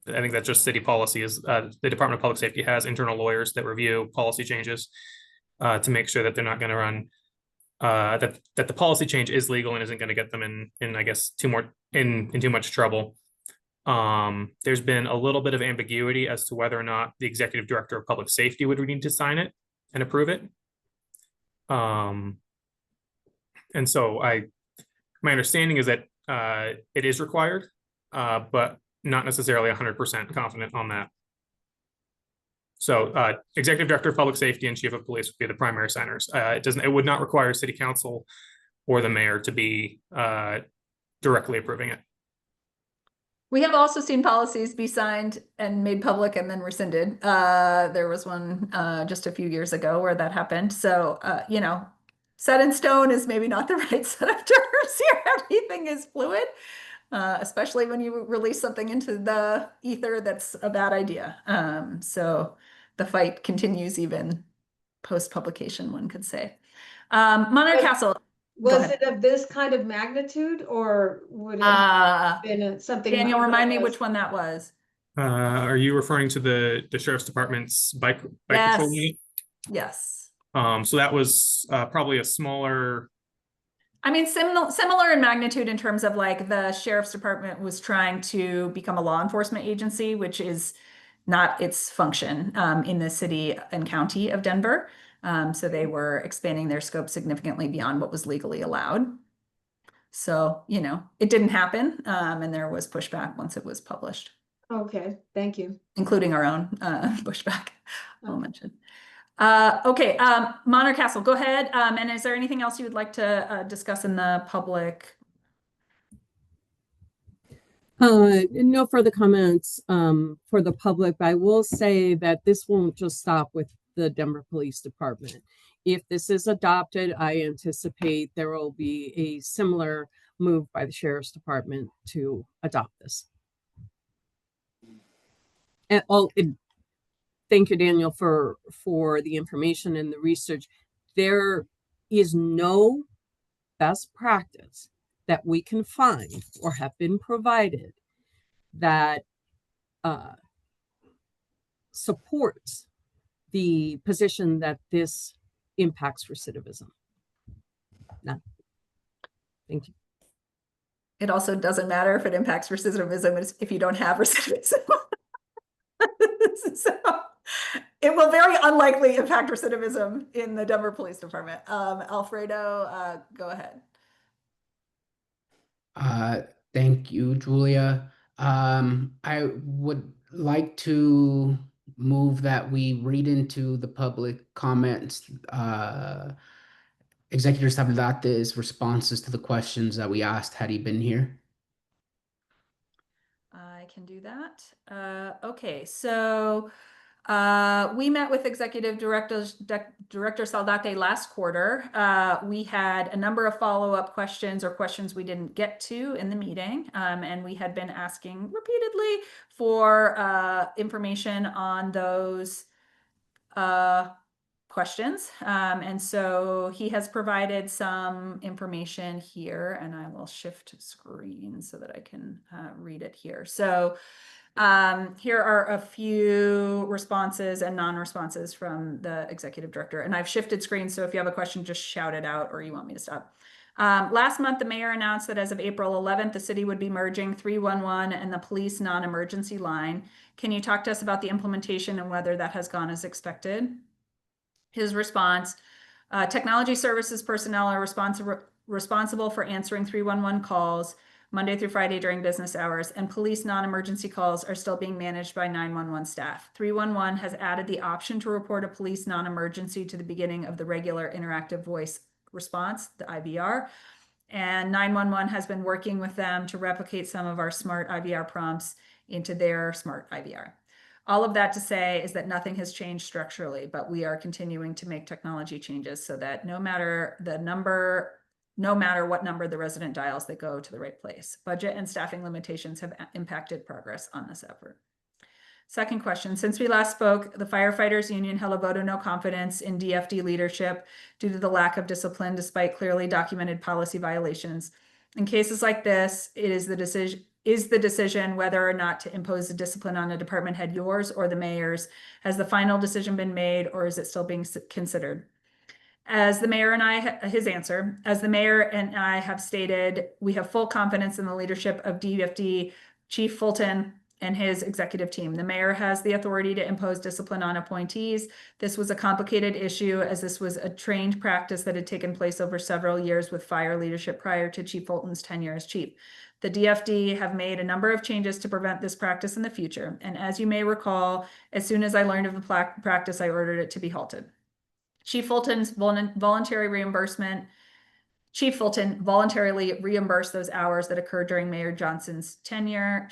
think that's just city policy. Is the Department of Public Safety has internal lawyers that review policy changes to make sure that they're not going to run, that the policy change is legal and isn't going to get them in I guess too much trouble. There's been a little bit of ambiguity as to whether or not the executive director of public safety would need to sign it and approve it. And so my understanding is that it is required, but not necessarily 100% confident on that. So executive director of public safety and chief of police would be the primary signers. It would not require city council or the mayor to be directly approving it. We have also seen policies be signed and made public and then rescinded. There was one just a few years ago where that happened. So, set in stone is maybe not the right set of terms here. Everything is fluid, especially when you release something into the ether that's a bad idea. So the fight continues even post-publication, one could say. Monarch Castle. Was it of this kind of magnitude, or would it have been something? Daniel, remind me which one that was. Are you referring to the sheriff's department's bike patrol unit? Yes. So that was probably a smaller. I mean, similar in magnitude in terms of like the sheriff's department was trying to become a law enforcement agency, which is not its function in the city and county of Denver. So they were expanding their scope significantly beyond what was legally allowed. So, it didn't happen. And there was pushback once it was published. Okay, thank you. Including our own pushback, I'll mention. Okay, Monarch Castle, go ahead. And is there anything else you would like to discuss in the public? No further comments for the public, but I will say that this won't just stop with the Denver Police Department. if this is adopted, I anticipate there will be a similar move by the Sheriff's Department to adopt this. And thank you, Daniel, for the information and the research. There is no best practice that we can find or have been provided that supports the position that this impacts recidivism. None. Thank you. It also doesn't matter if it impacts recidivism if you don't have recidivism. So it will very unlikely impact recidivism in the Denver Police Department. Alfredo, go ahead. Thank you, Julia. I would like to move that we read into the public comments, Executive Saldate's responses to the questions that we asked had he been here. I can do that. Okay, so we met with Executive Director Saldate last quarter. We had a number of follow-up questions or questions we didn't get to in the meeting, and we had been asking repeatedly for information on those questions. And so he has provided some information here, and I will shift screen so that I can read it here. So here are a few responses and non-responses from the executive director. And I've shifted screens, so if you have a question, just shout it out or you want me to stop. Last month, the mayor announced that as of April 11th, the city would be merging 311 and the police non-emergency line. Can you talk to us about the implementation and whether that has gone as expected? His response, technology services personnel are responsible for answering 311 calls Monday through Friday during business hours, and police non-emergency calls are still being managed by 911 staff. 311 has added the option to report a police non-emergency to the beginning of the regular interactive voice response, the IVR, and 911 has been working with them to replicate some of our smart IVR prompts into their smart IVR. All of that to say is that nothing has changed structurally, but we are continuing to make technology changes so that no matter what number the resident dials, they go to the right place. Budget and staffing limitations have impacted progress on this effort. Second question, since we last spoke, the firefighters union held a vote of no confidence in DFD leadership due to the lack of discipline despite clearly documented policy violations. In cases like this, it is the decision whether or not to impose the discipline on a department head yours or the mayor's? Has the final decision been made or is it still being considered? As the mayor and I, his answer, as the mayor and I have stated, we have full confidence in the leadership of DFD Chief Fulton and his executive team. The mayor has the authority to impose discipline on appointees. This was a complicated issue as this was a trained practice that had taken place over several years with fire leadership prior to Chief Fulton's tenure as chief. The DFD have made a number of changes to prevent this practice in the future. And as you may recall, as soon as I learned of the practice, I ordered it to be halted. Chief Fulton voluntarily reimbursed those hours that occurred during Mayor Johnston's tenure.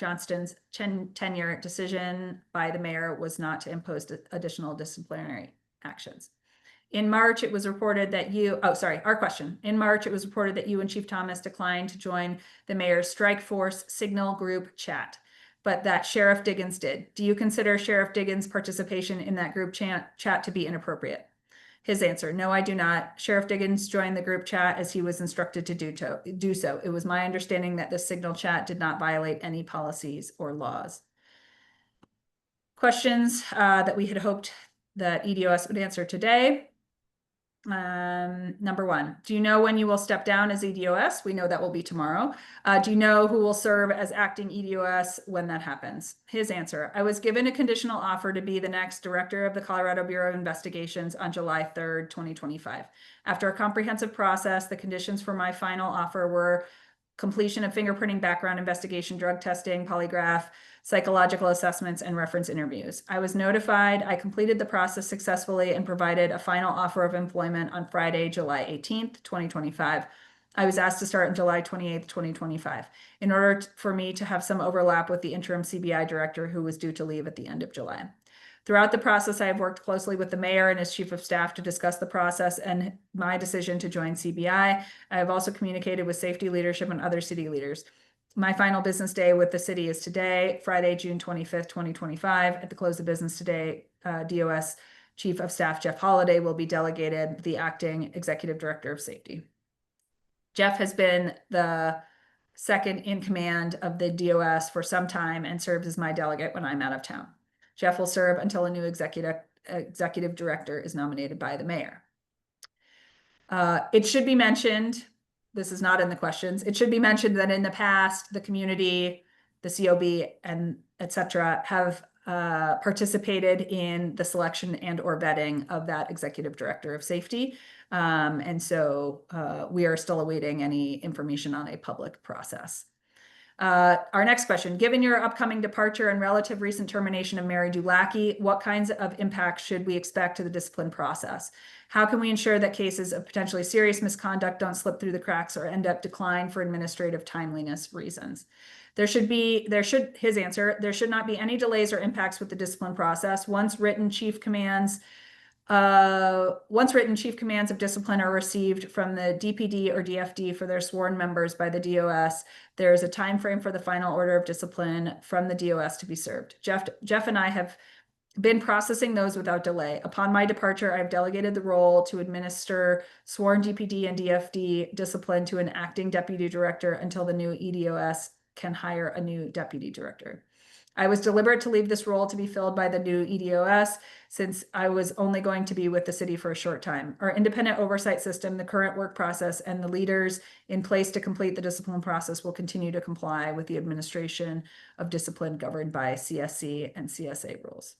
Decision by the mayor was not to impose additional disciplinary actions. In March, it was reported that In March, it was reported that you and Chief Thomas declined to join the mayor's strike force signal group chat, but that Sheriff Diggins did. Do you consider Sheriff Diggins' participation in that group chat to be inappropriate? His answer, no, I do not. Sheriff Diggins joined the group chat as he was instructed to do so. It was my understanding that the signal chat did not violate any policies or laws. Questions that we had hoped that EDOS would answer today. Number one, do you know when you will step down as EDOS? We know that will be tomorrow. Do you know who will serve as acting EDOS when that happens? His answer, I was given a conditional offer to be the next director of the Colorado Bureau of Investigations on July 3rd, 2025. After a comprehensive process, the conditions for my final offer were completion of fingerprinting, background investigation, drug testing, polygraph, psychological assessments, and reference interviews. I was notified, I completed the process successfully and provided a final offer of employment on Friday, July 18th, 2025. I was asked to start on July 28th, 2025, in order for me to have some overlap with the interim CBI director who was due to leave at the end of July. Throughout the process, I have worked closely with the mayor and his chief of staff to discuss the process and my decision to join CBI. I have also communicated with safety leadership and other city leaders. My final business day with the city is today, Friday, June 25th, 2025. At the close of business today, DOS Chief of Staff Jeff Holiday will be delegated the acting executive director of safety. Jeff has been the second in command of the DOS for some time and serves as my delegate when I'm out of town. Jeff will serve until a new executive director is nominated by the mayor. It should be mentioned, this is not in the questions, it should be mentioned that in the past, the community, the COB, and etc. have participated in the selection and or vetting of that executive director of safety. And so we are still awaiting any information on a public process. Our next question, given your upcoming departure and relative recent termination of Mary Dulacki, what kinds of impacts should we expect to the discipline process? How can we ensure that cases of potentially serious misconduct don't slip through the cracks or end up declined for administrative timeliness reasons? There should not be any delays or impacts with the discipline process. Once written chief commands of discipline are received from the DPD or DFD for their sworn members by the DOS, there is a time frame for the final order of discipline from the DOS to be served. Jeff and I have been processing those without delay. Upon my departure, I've delegated the role to administer sworn DPD and DFD discipline to an acting deputy director until the new EDOS can hire a new deputy director. I was deliberate to leave this role to be filled by the new EDOS since I was only going to be with the city for a short time. Our independent oversight system, the current work process, and the leaders in place to complete the discipline process will continue to comply with the administration of discipline governed by CSC and CSA rules.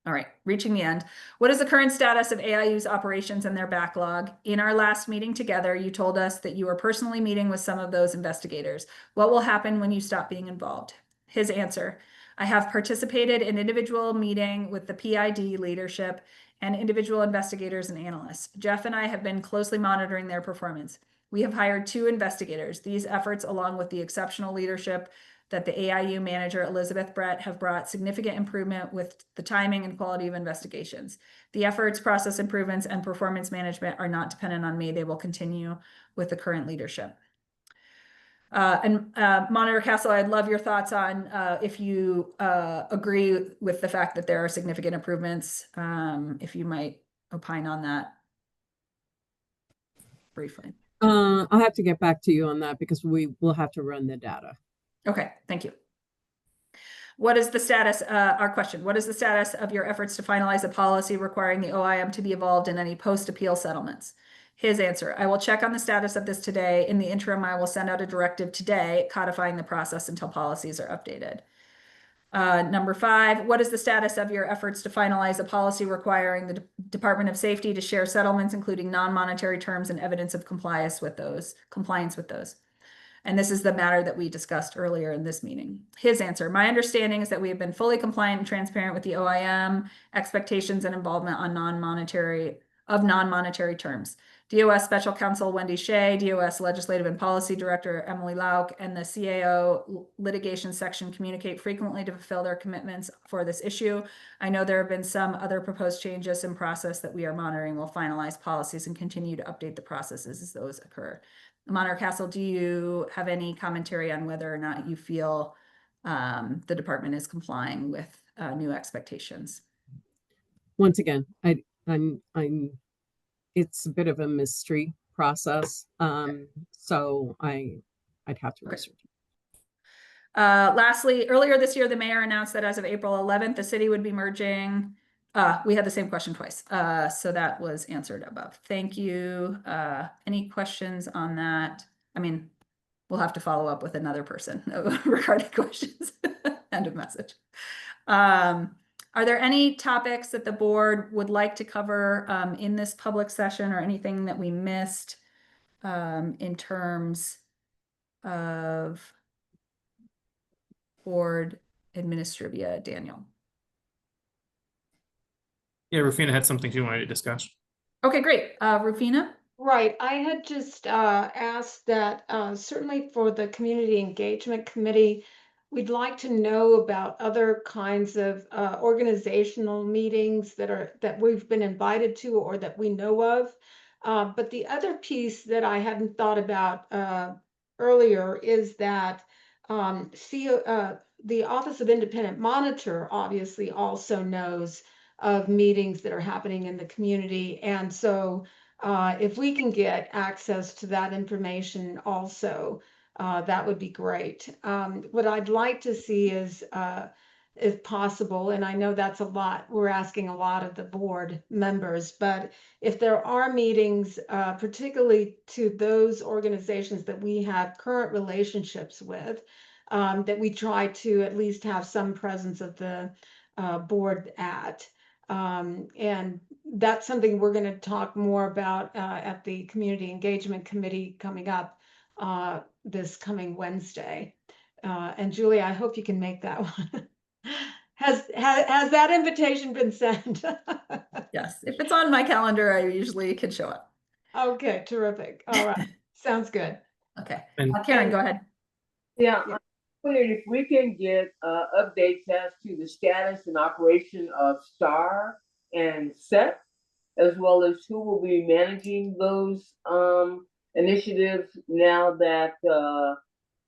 All right, reaching the end. What is the current status of AIU's operations and their backlog? In our last meeting together, you told us that you were personally meeting with some of those investigators. What will happen when you stop being involved? His answer, I have participated in individual meeting with the PID leadership and individual investigators and analysts. Jeff and I have been closely monitoring their performance. We have hired 2 investigators. These efforts, along with the exceptional leadership that the AIU manager, Elizabeth Brett, have brought significant improvement with the timing and quality of investigations. The efforts, process improvements, and performance management are not dependent on me. They will continue with the current leadership. Monitor Castle, I'd love your thoughts on if you agree with the fact that there are significant improvements, if you might opine on that briefly. I'll have to get back to you on that because we will have to run the data. Okay, thank you. What is the status, our question, what is the status of your efforts to finalize a policy requiring the OIM to be involved in any post-appeal settlements? His answer, I will check on the status of this today. In the interim, I will send out a directive today codifying the process until policies are updated. Number 5, what is the status of your efforts to finalize a policy requiring the Department of Safety to share settlements, including non-monetary terms and evidence of compliance with those? And this is the matter that we discussed earlier in this meeting. His answer, my understanding is that we have been fully compliant and transparent with the OIM expectations and involvement on non-monetary terms. DOS Special Counsel Wendy Shea, DOS Legislative and Policy Director Emily Lauk, and the CAO Litigation Section communicate frequently to fulfill their commitments for this issue. I know there have been some other proposed changes in process that we are monitoring. We'll finalize policies and continue to update the processes as those occur. Monitor Castle, do you have any commentary on whether or not you feel the department is complying with new expectations? Once again, it's a bit of a mystery process. So I'd have to research. Lastly, earlier this year, the mayor announced that as of April 11th, the city would be merging. We had the same question twice. So that was answered above. Thank you. Any questions on that? I mean, we'll have to follow up with another person regarding questions. End of message. Are there any topics that the board would like to cover in this public session or anything that we missed in terms of board administrivia, Daniel? Yeah, Rufina had something she wanted to discuss. Okay, great. Rufina? Right. I had just asked that certainly for the Community Engagement Committee, we'd like to know about other kinds of organizational meetings that we've been invited to or that we know of. But the other piece that I hadn't thought about earlier is that the Office of Independent Monitor obviously also knows of meetings that are happening in the community. And so if we can get access to that information also, that would be great. What I'd like to see is, if possible, and I know that's a lot, we're asking a lot of the board members, but if there are meetings, particularly to those organizations that we have current relationships with, that we try to at least have some presence of the board at. And that's something we're going to talk more about at the Community Engagement Committee coming up this coming Wednesday. And Julie, I hope you can make that one. Has that invitation been sent? Yes, if it's on my calendar, I usually can show up. Okay, terrific. All right, sounds good. Okay, And Karen, go ahead. Yeah, I'm wondering if we can get updates as to the status and operation of STAR and SET, as well as who will be managing those initiatives now that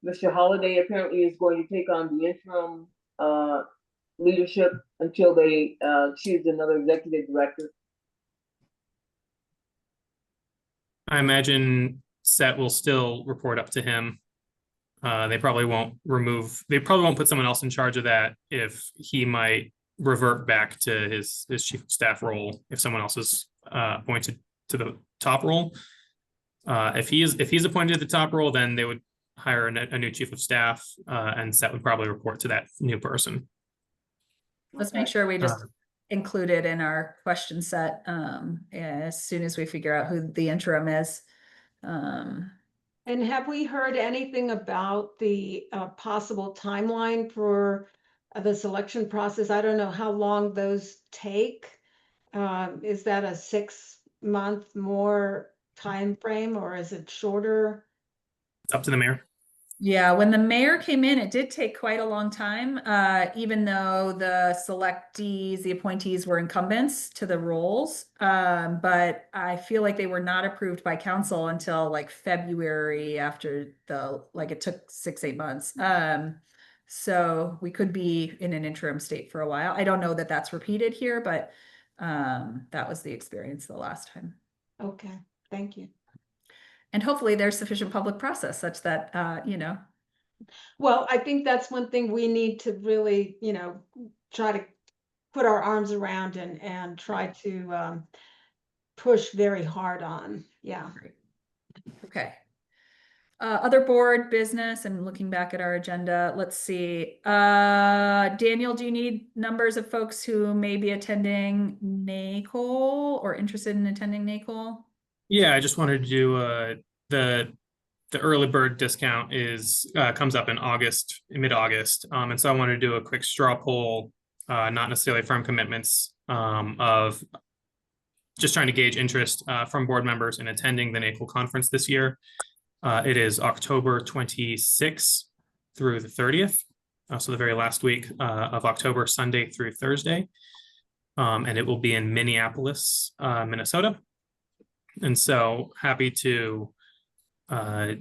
Mr. Holliday apparently is going to take on the interim leadership until they choose another executive director. I imagine SET will still report up to him. They probably won't put someone else in charge of that if he might revert back to his chief of staff role if someone else is appointed to the top role. If he's appointed to the top role, then they would hire a new chief of staff, and SET would probably report to that new person. Let's make sure we just include it in our question set as soon as we figure out who the interim is. And have we heard anything about the possible timeline for the selection process? I don't know how long those take. Is that a 6-month more time frame, or is it shorter? It's up to the mayor. Yeah, when the mayor came in, it did take quite a long time, even though the selectees, the appointees were incumbents to the roles. But I feel like they were not approved by council until like February after it took 6-8 months. So we could be in an interim state for a while. I don't know that that's repeated here, but that was the experience the last time. Okay, thank you. And hopefully there's sufficient public process such that, Well, I think that's one thing we need to really, try to put our arms around and try to push very hard on. Yeah. Okay. Other board business and looking back at our agenda, let's see. Daniel, do you need numbers of folks who may be attending NACOL or interested in attending NACOL? Yeah, I just wanted to do the early bird discount comes up in mid-August. And so I wanted to do a quick straw poll, not necessarily firm commitments, of just trying to gauge interest from board members in attending the NACOL conference this year. It is October 26th through the 30th. So the very last week of October, Sunday through Thursday. And it will be in Minneapolis, Minnesota. And so happy to, I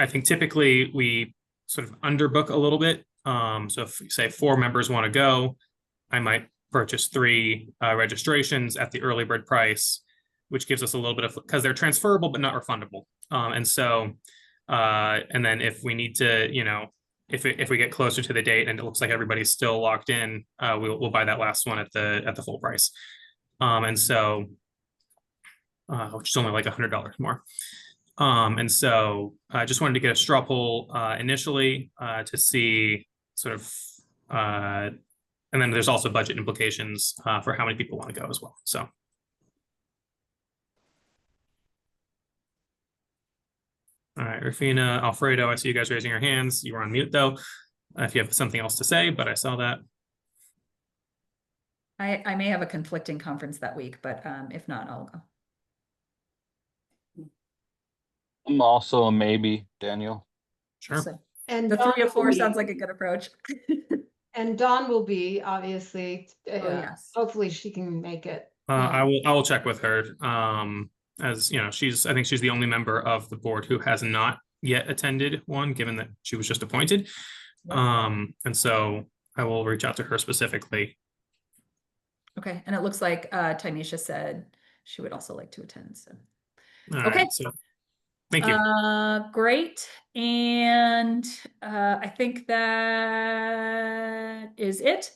think typically we sort of underbook a little bit. So if say 4 members want to go, I might purchase 3 registrations at the early bird price, which gives us a little bit of, because they're transferable but not refundable. And so, and then if we need to, if we get closer to the date and it looks like everybody's still locked in, we'll buy that last one at the full price. And so, which is only like $100 more. And so I just wanted to get a straw poll initially to see sort of, and then there's also budget implications for how many people want to go as well. So. All right, Rufina, Alfredo, I see you guys raising your hands. You were on mute though. If you have something else to say, but I saw that. I may have a conflicting conference that week, but if not, I'll go. I'm also a maybe, Daniel. Sure. So, And The Dawn 3 of will 4 be- sounds like a good approach. And Dawn will be, obviously, yes. hopefully she can make it. I will check with her. As you know, I think she's the only member of the board who has not yet attended one, given that she was just appointed. And so I will reach out to her specifically. Okay, and it looks like Tanisha said she would also like to attend. So All okay. right, so thank you. Great. And I think that is it.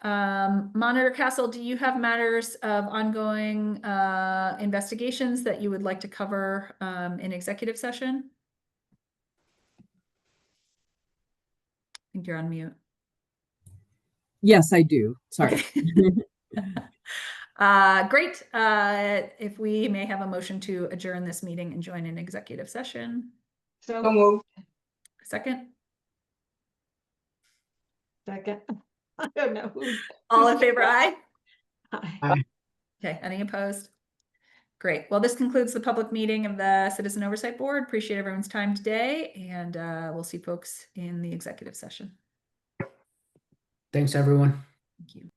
Monitor Castle, do you have matters of ongoing investigations that you would like to cover in executive session? I think you're on mute. Yes, I do. Sorry. Great. If we may have a motion to adjourn this meeting and join an executive session. So moved. Second. Second. I don't know who's. All in favor, aye? Aye. Okay, any opposed? Great. Well, this concludes the public meeting of the Citizen Oversight Board. Appreciate everyone's time today, and we'll see folks in the executive session. Thanks, everyone. Thank you.